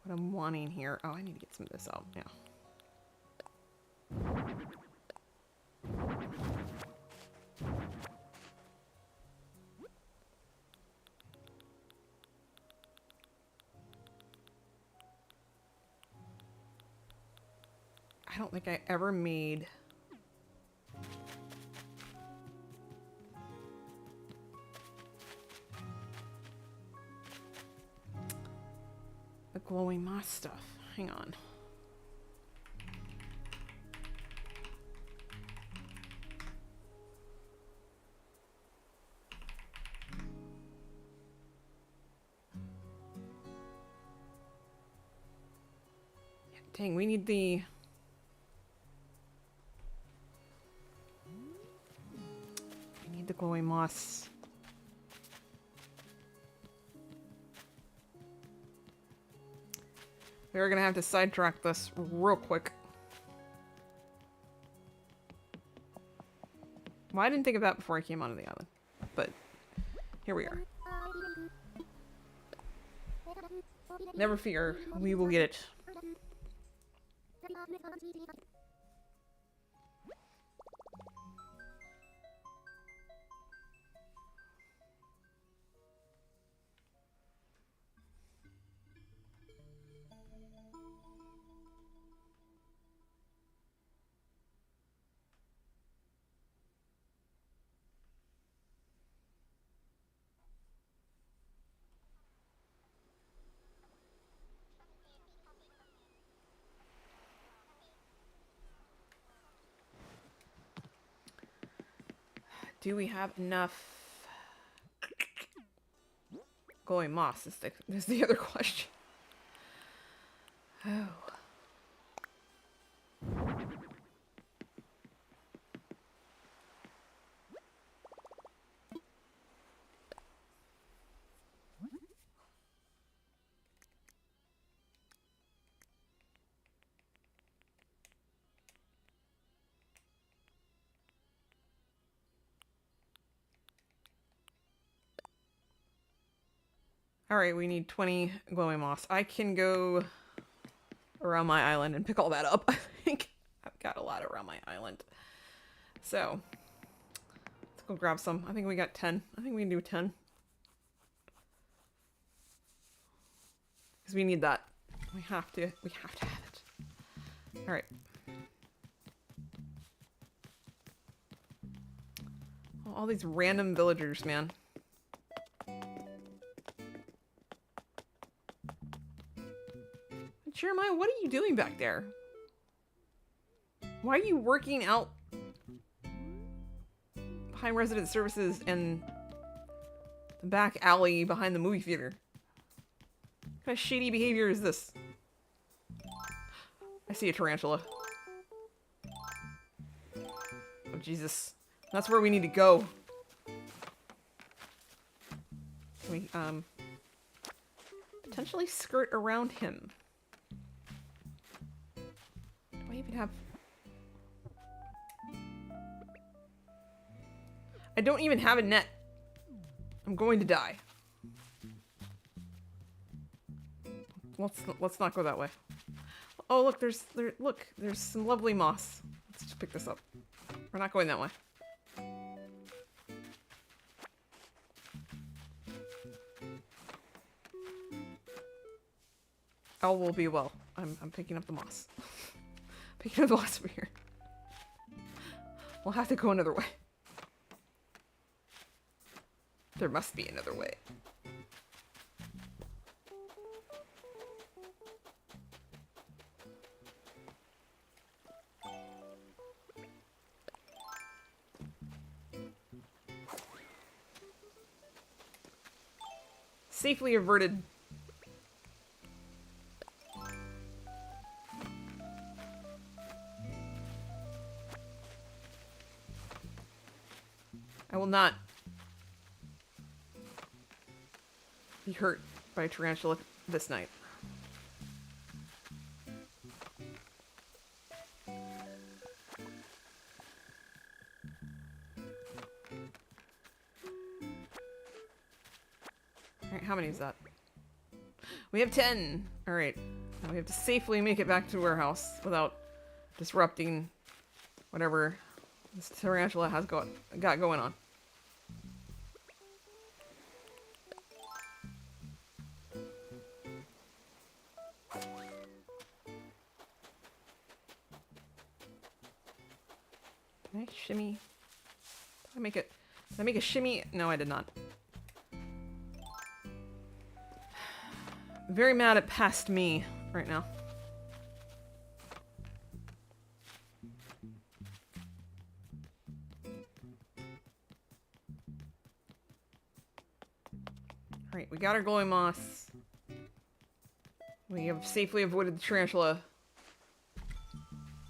Speaker 1: what I'm wanting here? Oh, I need to get some of this out. Yeah. I don't think I ever made... the glowing moss stuff. Hang on. Dang, we need the... we need the glowing moss. We're gonna have to sidetrack this real quick. Well, I didn't think of that before I came onto the island, but here we are. Never fear, we will get it. Do we have enough glowing moss? Is the other question. Oh. Alright, we need 20 glowing moss. I can go around my island and pick all that up. I think I've got a lot around my island. So, let's go grab some. I think we got 10. I think we can do 10. Because we need that. We have to have it. Alright. Oh, all these random villagers, man. Jeremiah, what are you doing back there? Why are you working out behind resident services and the back alley behind the movie theater? What kind of shady behavior is this? I see a tarantula. Oh, Jesus. That's where we need to go. Can we, potentially skirt around him? I even have... I don't even have a net. I'm going to die. Let's not go that way. Oh, look, there's some lovely moss. Let's just pick this up. We're not going that way. All will be well. I'm picking up the moss. Picking up the moss over here. We'll have to go another way. There must be another way. Safely averted. I will not be hurt by a tarantula this night. Alright, how many is that? We have 10! Alright. Now we have to safely make it back to the warehouse without disrupting whatever this tarantula has got going on. Can I shimmy? Did I make a shimmy? No, I did not. I'm very mad at past me right now. Alright, we got our glowing moss. We have safely avoided the tarantula.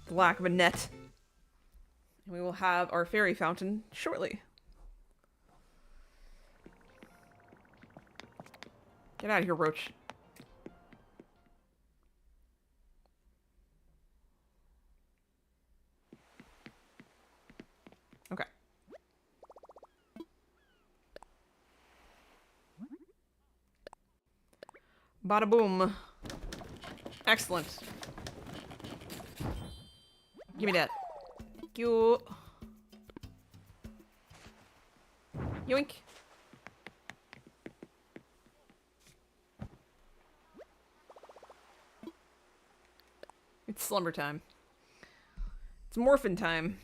Speaker 1: The lack of a net. And we will have our fairy fountain shortly. Get out of here, Roach. Okay. Bada boom. Excellent. Give me that. Thank you. Yoink. It's slumber time. It's morphin' time.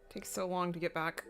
Speaker 1: Takes so long to get back.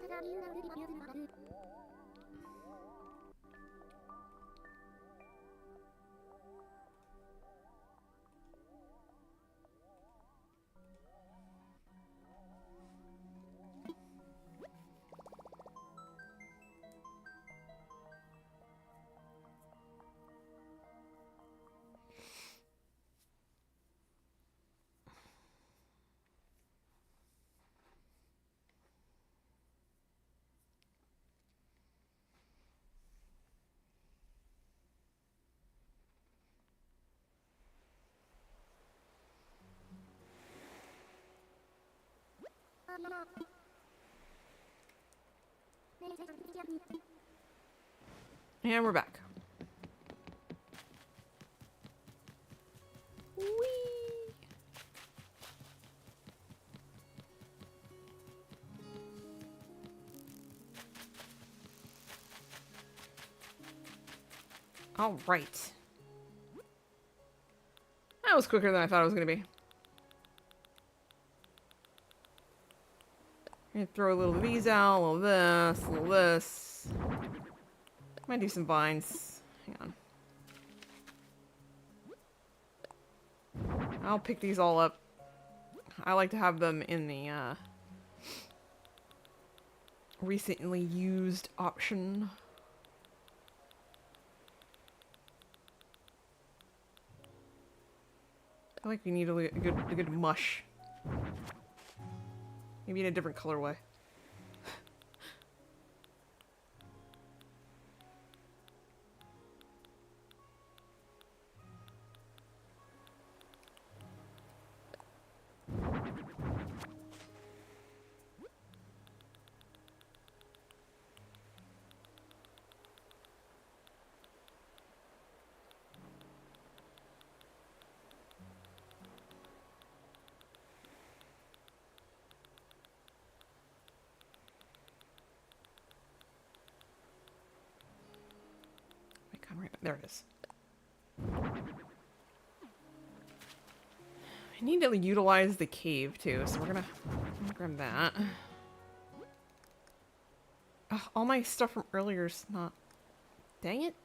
Speaker 1: And we're back. Whee! All right. That was quicker than I thought it was going to be. I'm going to throw a little of these out, a little of this, a little of this. Might do some vines. Hang on. I'll pick these all up. I like to have them in the recently used option. I feel like we need a good mush. Maybe in a different colorway. There it is. I need to utilize the cave too, so we're gonna grab that. Ugh, all my stuff from earlier is not. Dang it.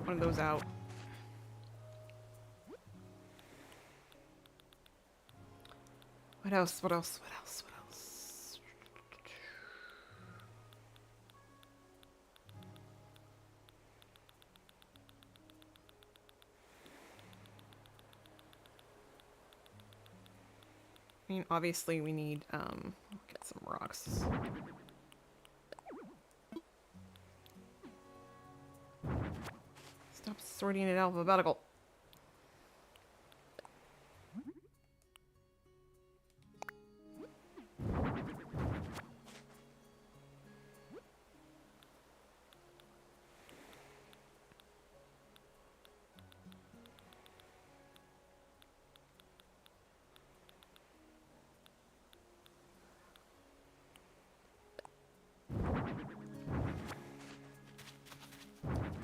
Speaker 1: One of those out. What else? What else? What else? What else? I mean, obviously we need, get some rocks. Stop sorting it alphabetical.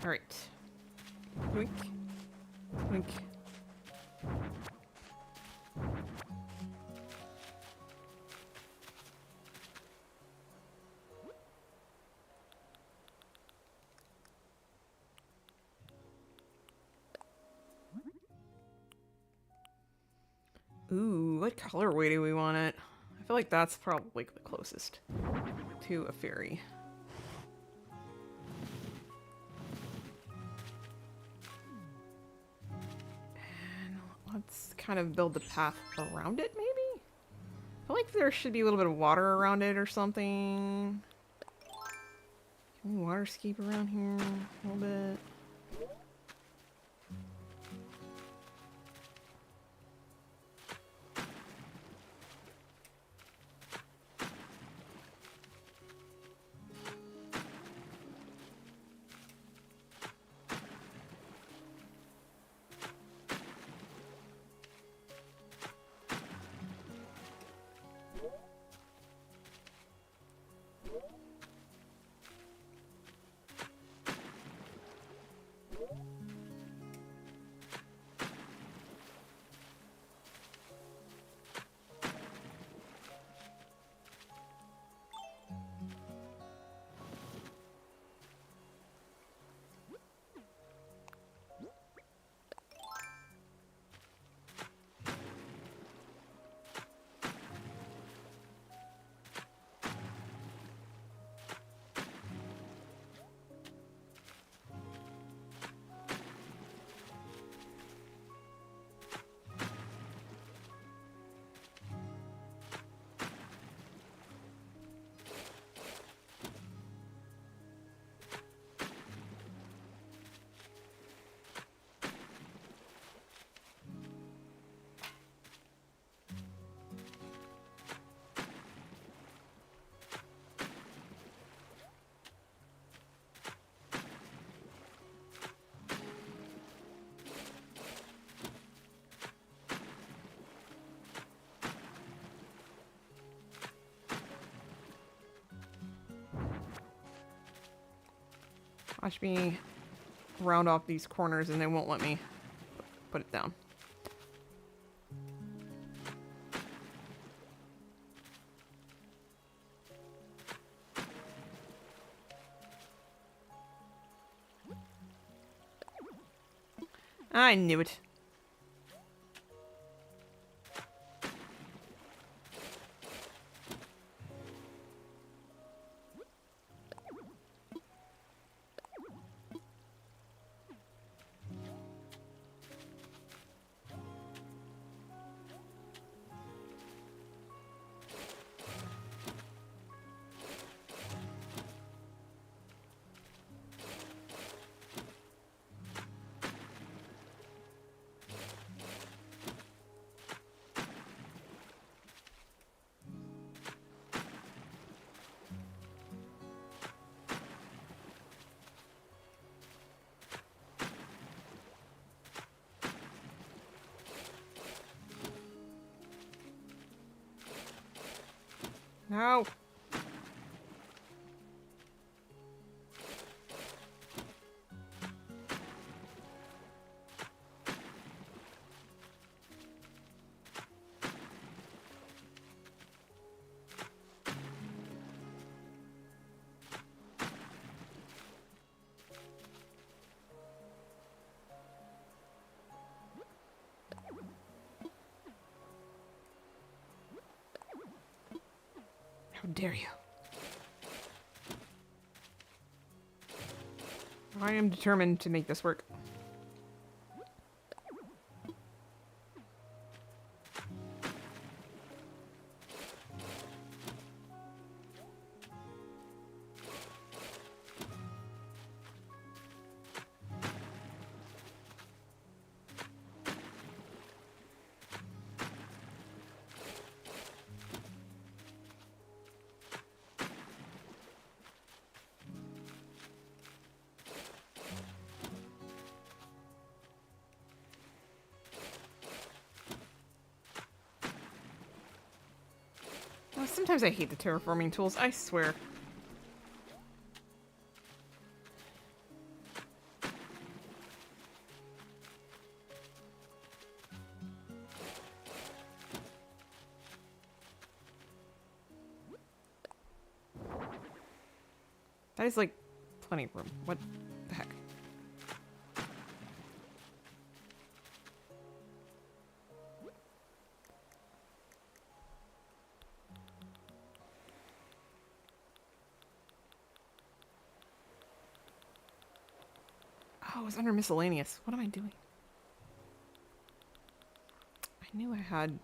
Speaker 1: All right. Wink. Wink. Ooh, what colorway do we want it? I feel like that's probably the closest to a fairy. Let's kind of build the path around it, maybe? I feel like there should be a little bit of water around it or something. Can we waterscape around here a little bit? Watch me round off these corners and they won't let me put it down. I knew it. No. How dare you? I am determined to make this work. Sometimes I hate the terraforming tools, I swear. That is like plenty of room. What the heck? Oh, it's under miscellaneous. What am I doing? I knew I had...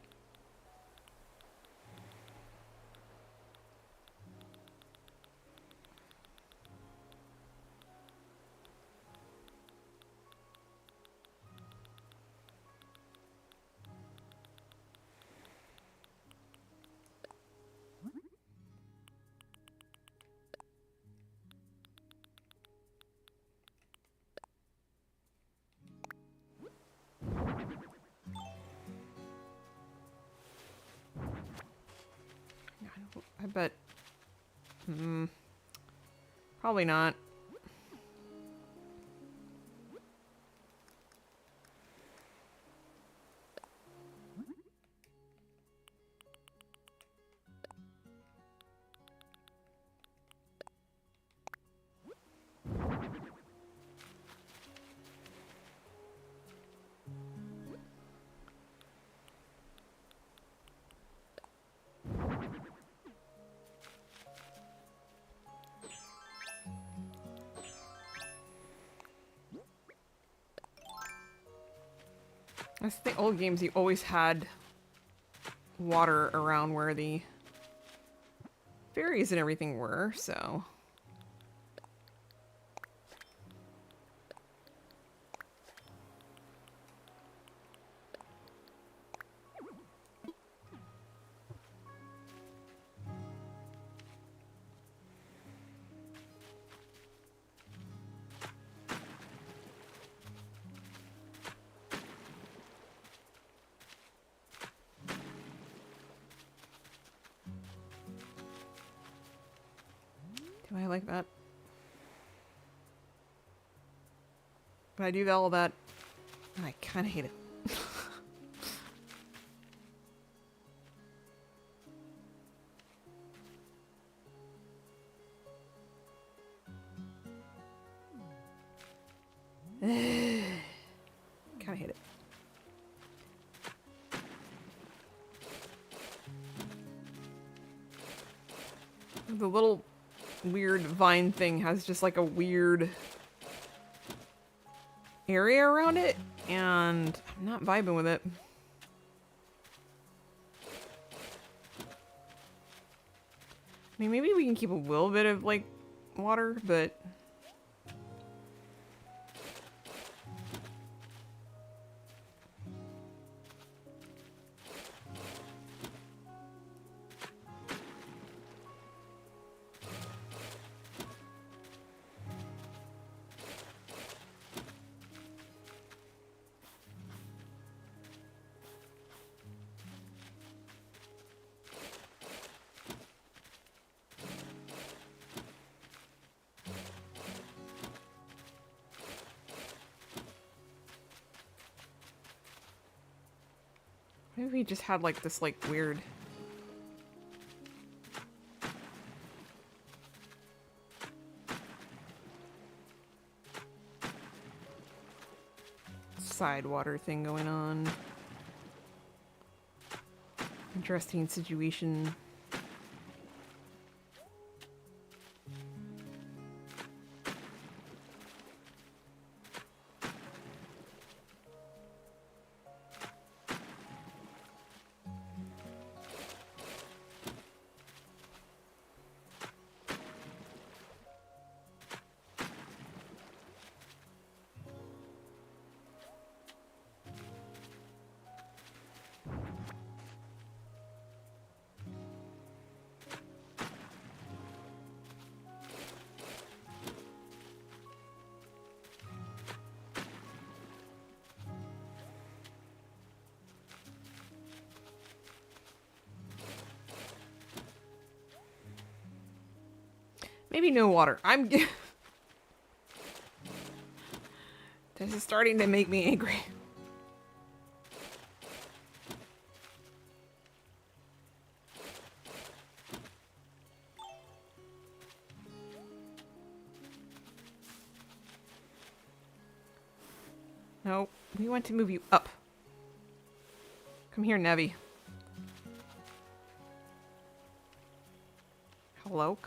Speaker 1: I bet... probably not. That's the old games, you always had water around where the fairies and everything were, so... Do I like that? But I do all that, and I kind of hate it. Kind of hate it. The little weird vine thing has just like a weird area around it, and I'm not vibing with it. I mean, maybe we can keep a little bit of like water, but maybe we just had like this like weird side water thing going on. Interesting situation. Maybe no water. This is starting to make me angry. No, we want to move you up. Come here, Nevi. Hello?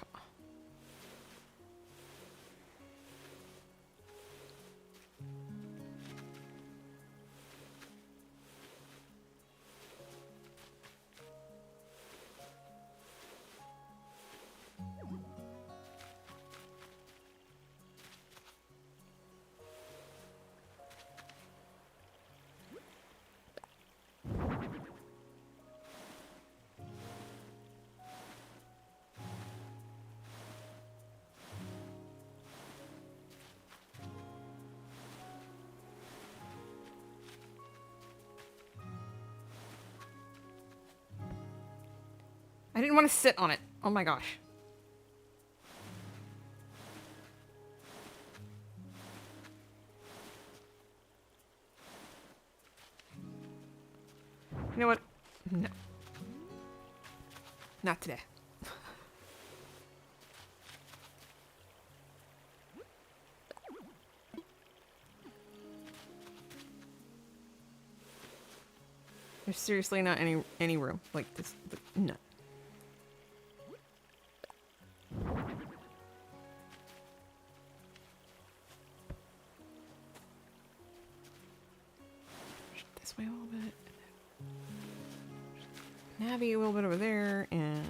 Speaker 1: didn't want to sit on it. Oh my gosh. You know what? No. Not today. There's seriously not any room like this. No. This way a little bit. Navy a little bit over there, and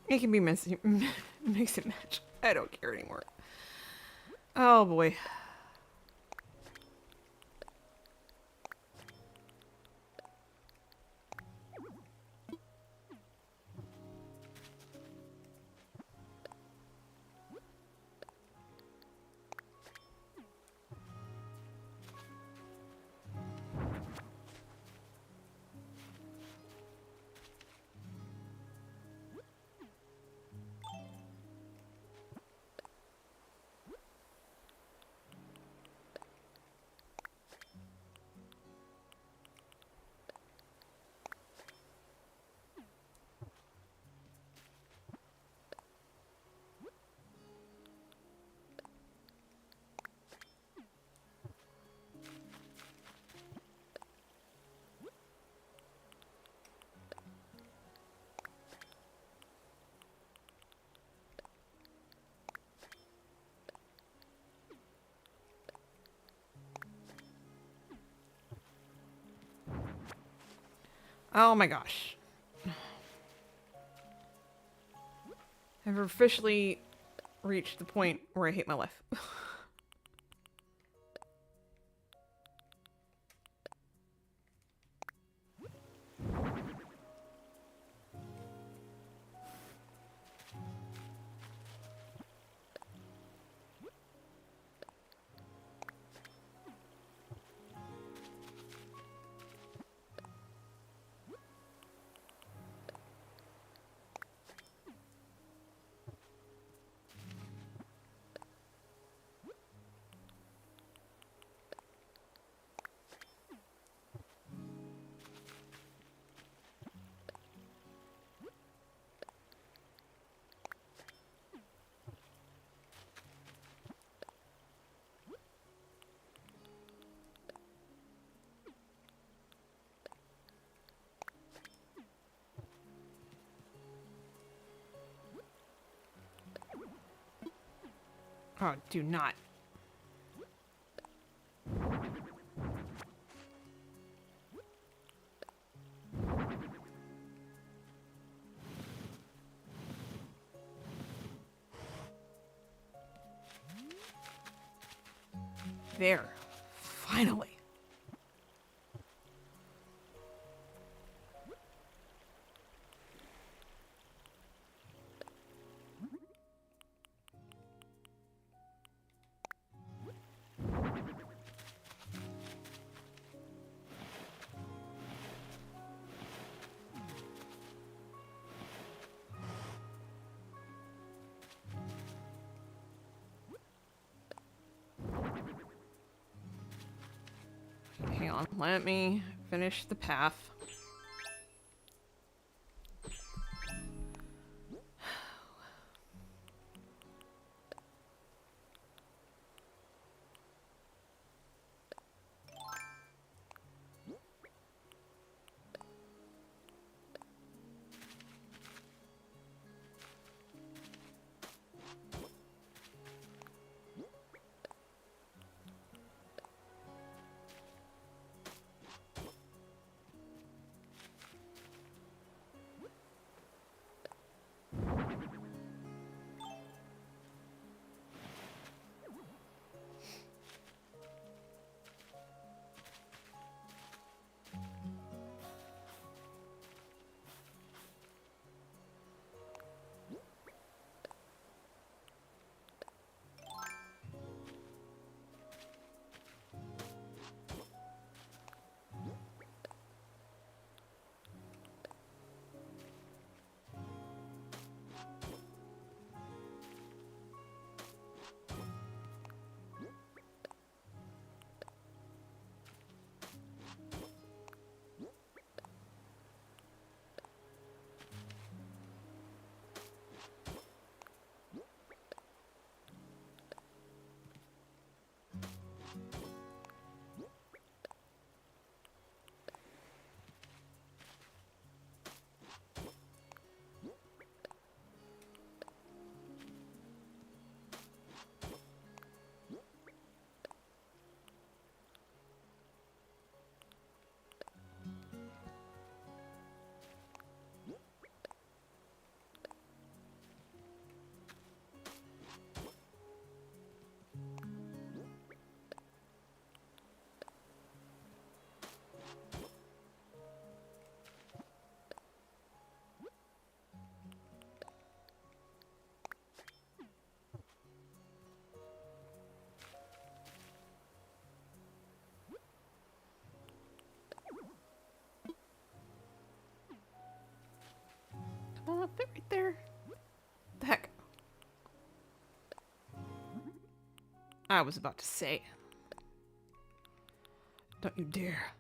Speaker 1: it can be mix and match. I don't care anymore. Oh boy. Oh my gosh. I've officially reached the point where I hate my life. Oh, do not. There. Finally. on. Let me finish the path. Oh, they're right there. The heck? I was about to say. Don't you dare.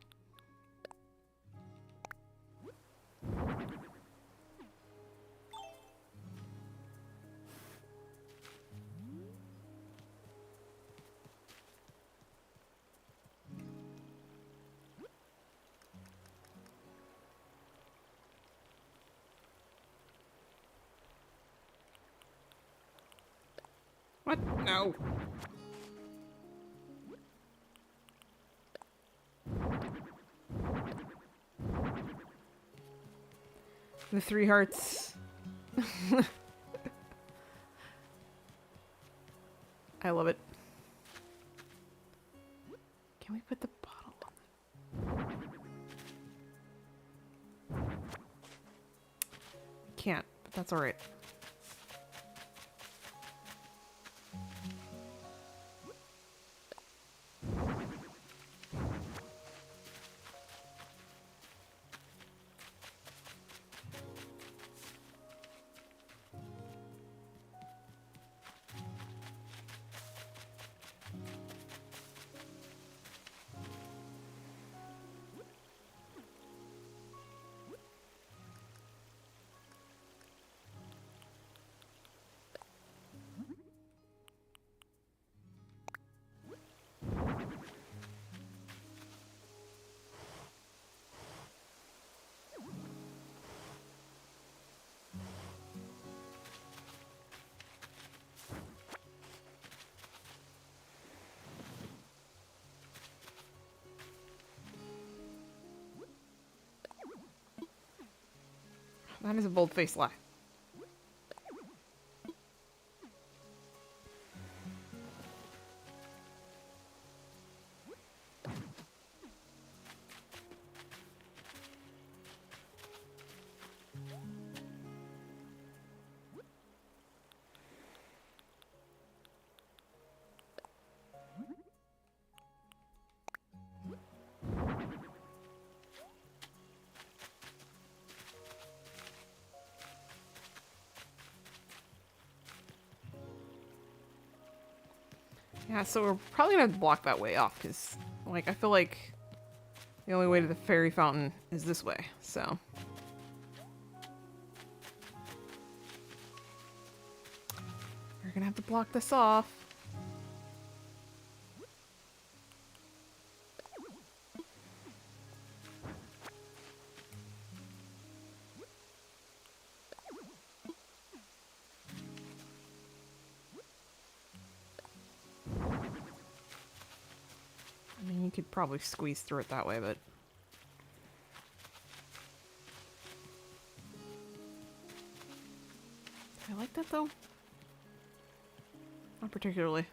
Speaker 1: What? No. The 3 hearts. I love it. Can we put the bottle on the... We can't, but that's alright. That is a bold-faced lie. Yeah, so we're probably gonna block that way off, because, like, I feel like The only way to the fairy fountain is this way, so. We're gonna have to block this off. I mean, you could probably squeeze through it that way, but... I like that, though. Not particularly.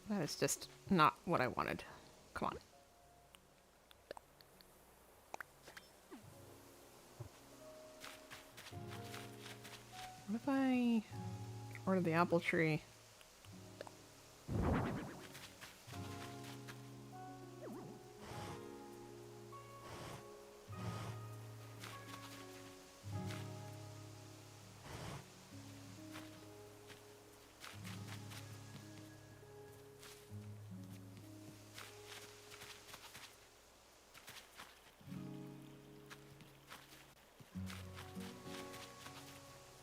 Speaker 1: That is just not what I wanted. Come on. What if I order the apple tree?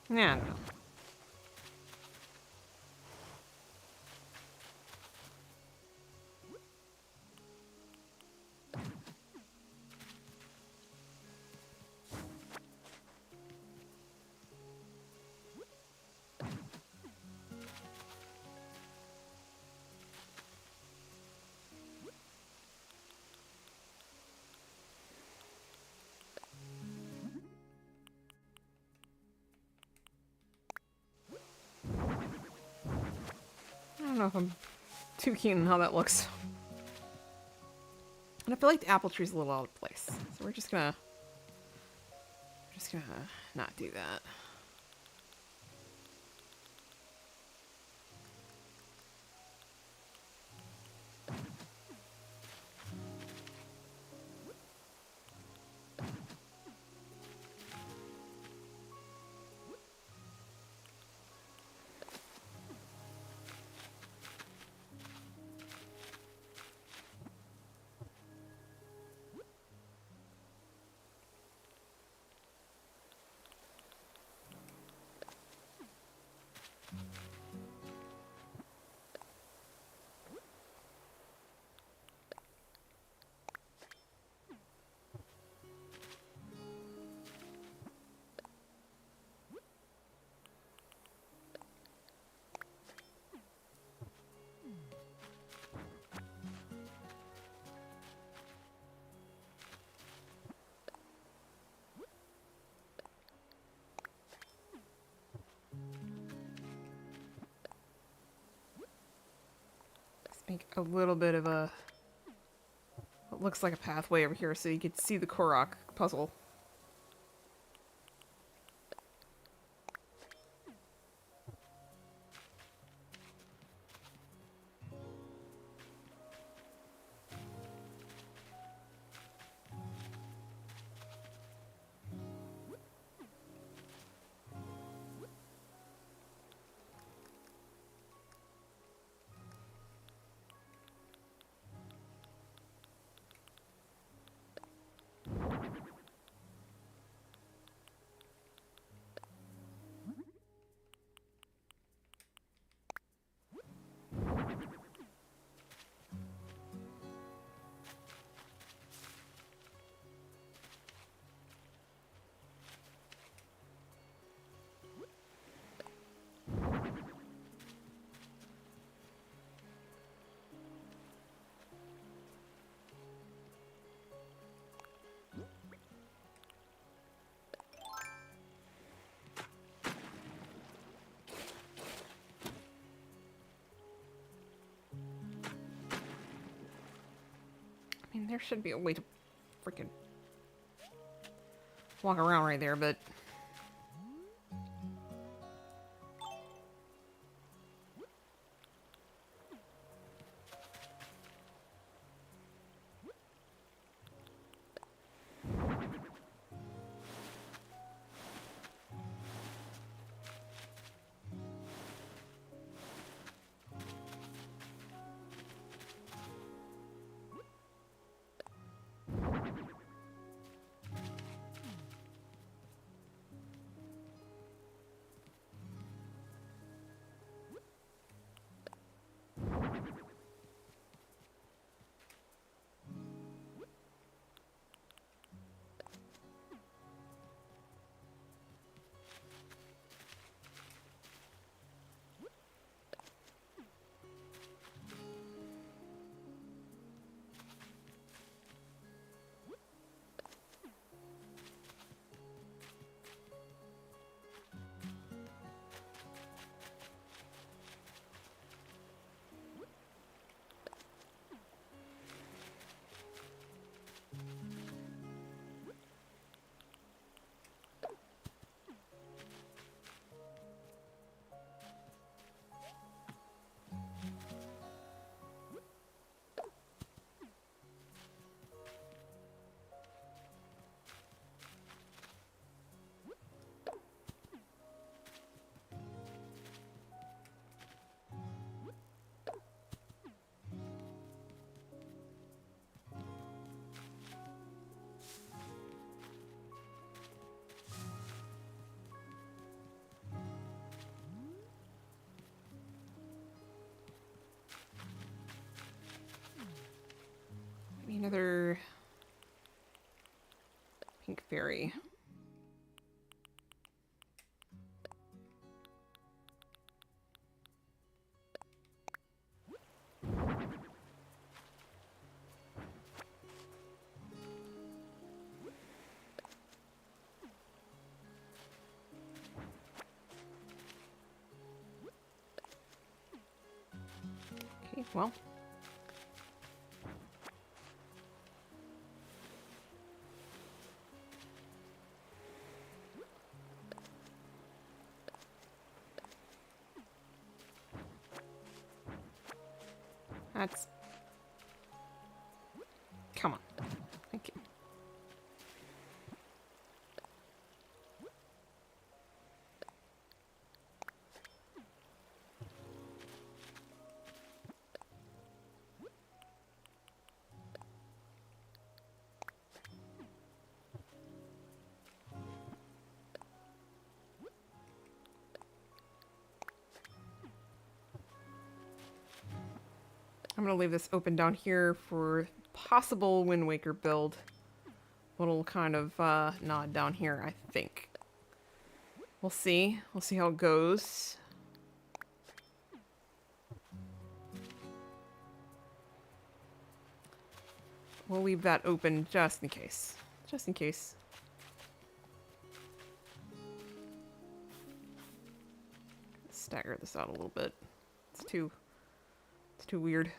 Speaker 1: Yeah, I don't know. I don't know if I'm too keen on how that looks. And I feel like the apple tree's a little out of place. So we're just gonna not do that. Make a little bit of a what looks like a pathway over here so you can see the Korok puzzle. I mean, there should be a way to freaking walk around right there, but Another pink fairy. Okay, well. That's... Come on. Thank you. I'm going to leave this open down here for possible Wind Waker build. Little kind of nod down here, I think. We'll see. We'll see how it goes. We'll leave that open just in case. Just in case. Stagger this out a little bit. It's too weird.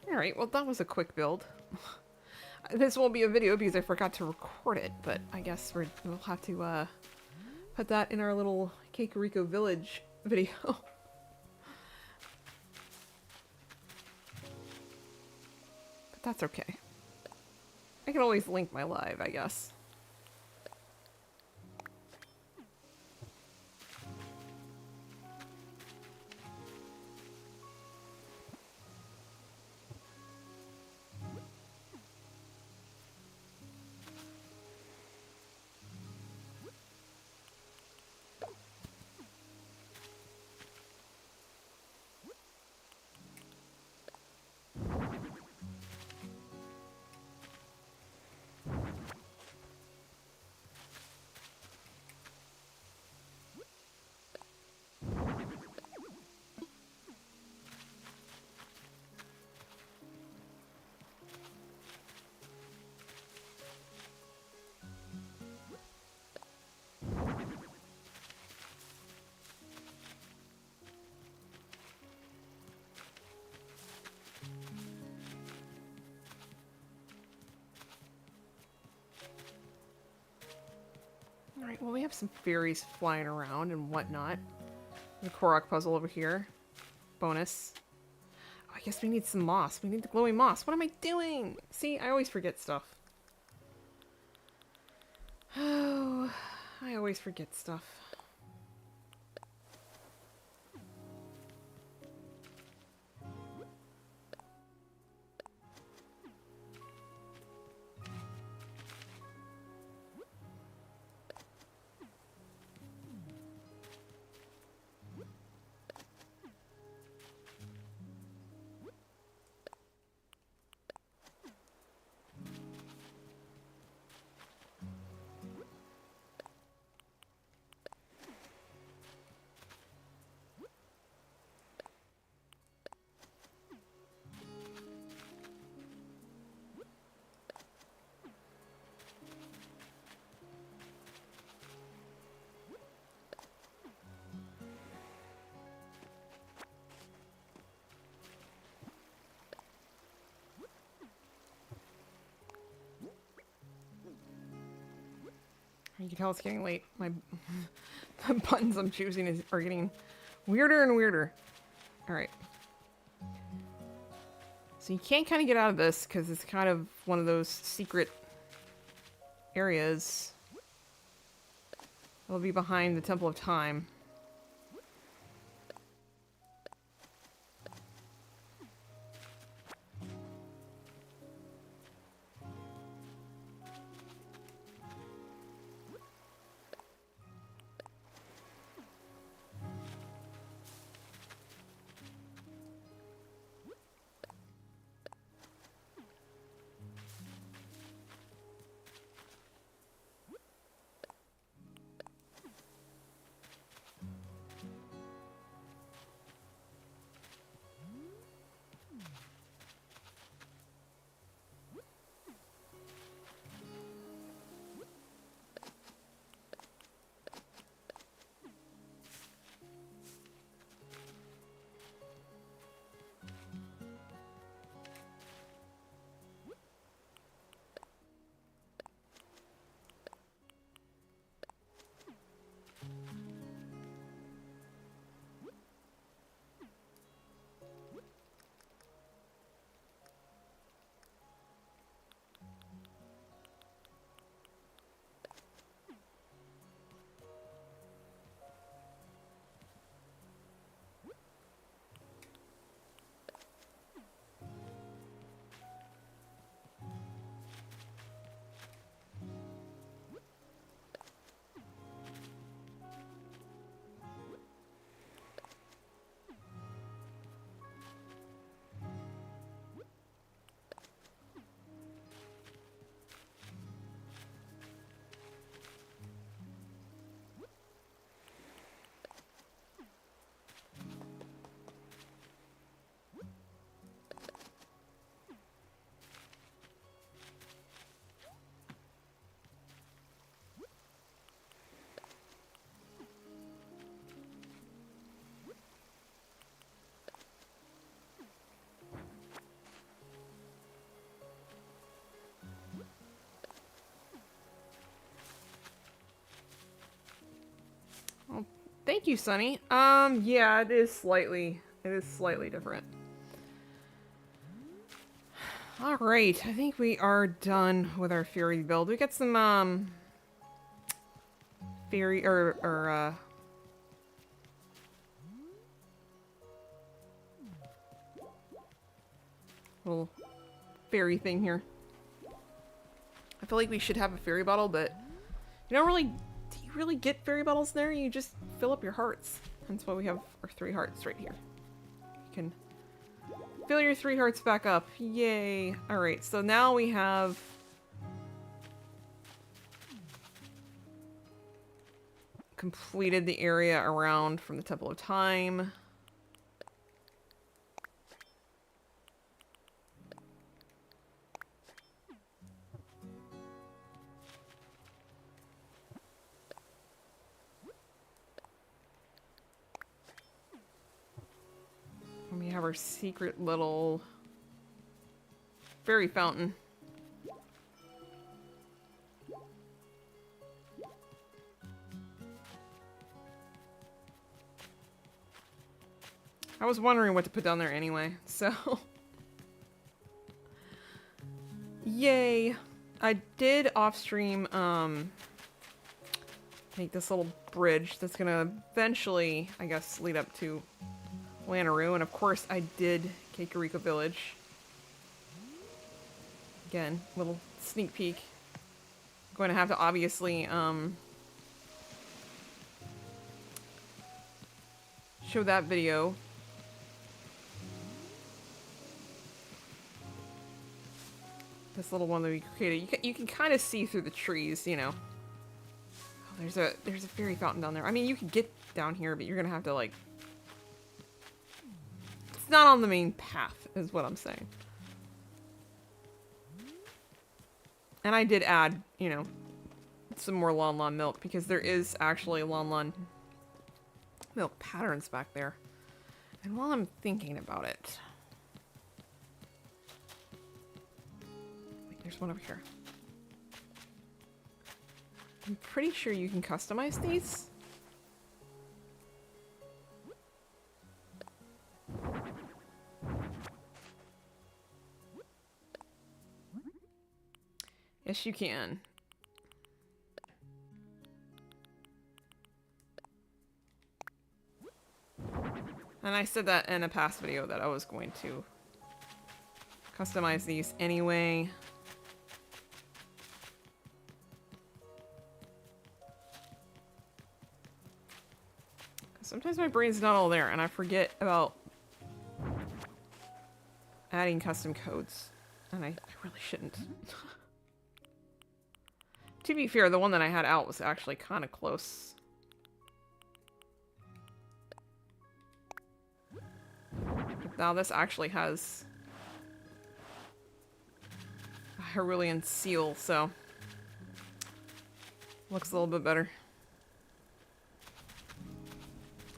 Speaker 1: Alright, well that was a quick build. This won't be a video because I forgot to record it, but I guess we'll have to put that in our little Kakariko Village video. But that's okay. I can always link my live, I guess. Alright, well we have some fairies flying around and whatnot. The Korok puzzle over here. Bonus. Oh, I guess we need some moss. We need the glowing moss. What am I doing? See, I always forget stuff. Oh, I always forget stuff. You can tell it's getting late. My the buttons I'm choosing are getting weirder and weirder. Alright. So you can't kind of get out of this because it's kind of one of those secret areas. It'll be behind the Temple of Time. Thank you, Sunny. Yeah, it is slightly different. Alright, I think we are done with our fairy build. We got some, fairy, little fairy thing here. I feel like we should have a fairy bottle, but you don't really, do you really get fairy bottles there? You just fill up your hearts. That's why we have our 3 hearts right here. You can fill your 3 hearts back up. Yay. Alright, so now we have completed the area around from the Temple of Time. And we have our secret little fairy fountain. I was wondering what to put down there anyway, so... Yay! I did off-stream, make this little bridge that's gonna eventually, I guess, lead up to Lanaroo, and of course I did Kakariko Village. Again, little sneak peek. I'm going to have to obviously, show that video. This little one that we created. You can kind of see through the trees, you know. Oh, there's a fairy fountain down there. I mean, you can get down here, but you're gonna have to, like... It's not on the main path, is what I'm saying. And I did add, you know, some more Lon Lon milk, because there is actually Lon Lon milk patterns back there. And while I'm thinking about it... There's one over here. I'm pretty sure you can customize these. Yes, you can. And I said that in a past video that I was going to customize these anyway. Sometimes my brain's not all there, and I forget about adding custom codes. And I really shouldn't. To be fair, the one that I had out was actually kind of close. But now this actually has a Hyrulean seal, so looks a little bit better.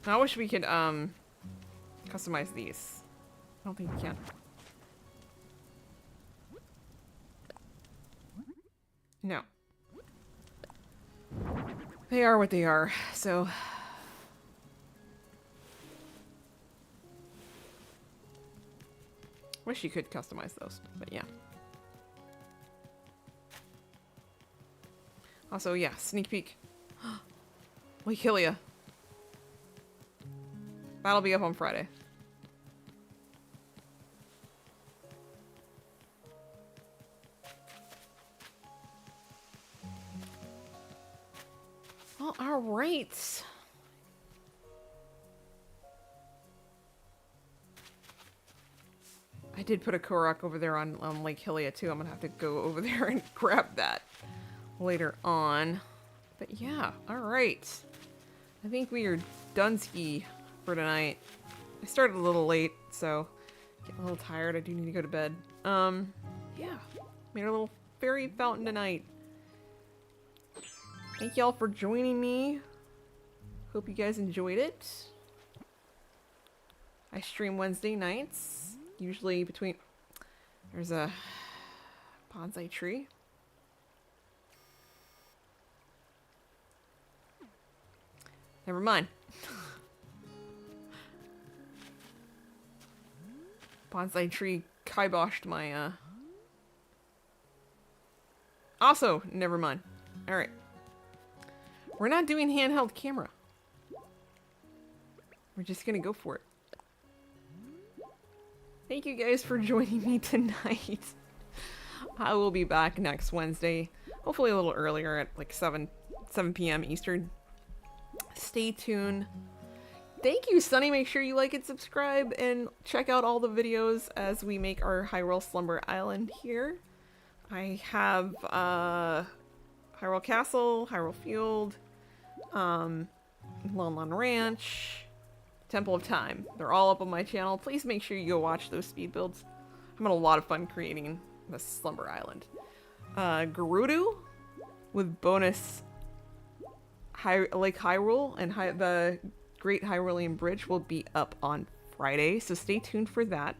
Speaker 1: I wish we could, customize these. I don't think we can. No. They are what they are, so... Wish you could customize those, but yeah. Also, yeah, sneak peek. Lake Hylia. That'll be up on Friday. Well, alright. I did put a Korok over there on Lake Hylia too. I'm gonna have to go over there and grab that later on. But yeah, alright. I think we are done-ski for tonight. I started a little late, so getting a little tired. I do need to go to bed. Yeah. Made a little fairy fountain tonight. Thank y'all for joining me. Hope you guys enjoyed it. I stream Wednesday nights, usually between... There's a bonsai tree. Never mind. Bonsai tree kiboshed my, Also, never mind. Alright. We're not doing handheld camera. We're just gonna go for it. Thank you guys for joining me tonight. I will be back next Wednesday. Hopefully a little earlier at like 7 p.m. Eastern. Stay tuned. Thank you, Sunny. Make sure you like and subscribe and check out all the videos as we make our Hyrule Slumber Island here. I have Hyrule Castle, Hyrule Field, Lon Lon Ranch, Temple of Time. They're all up on my channel. Please make sure you go watch those speed builds. I'm having a lot of fun creating the Slumber Island. Gerudo with bonus Lake Hyrule and the Great Hyrulean Bridge will be up on Friday, so stay tuned for that.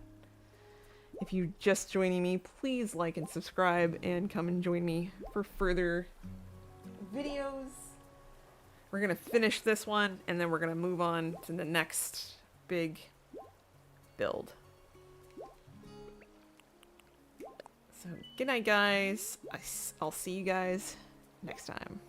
Speaker 1: If you're just joining me, please like and subscribe and come and join me for further videos. We're gonna finish this one and then we're gonna move on to the next big build. So good night, guys. I'll see you guys next time.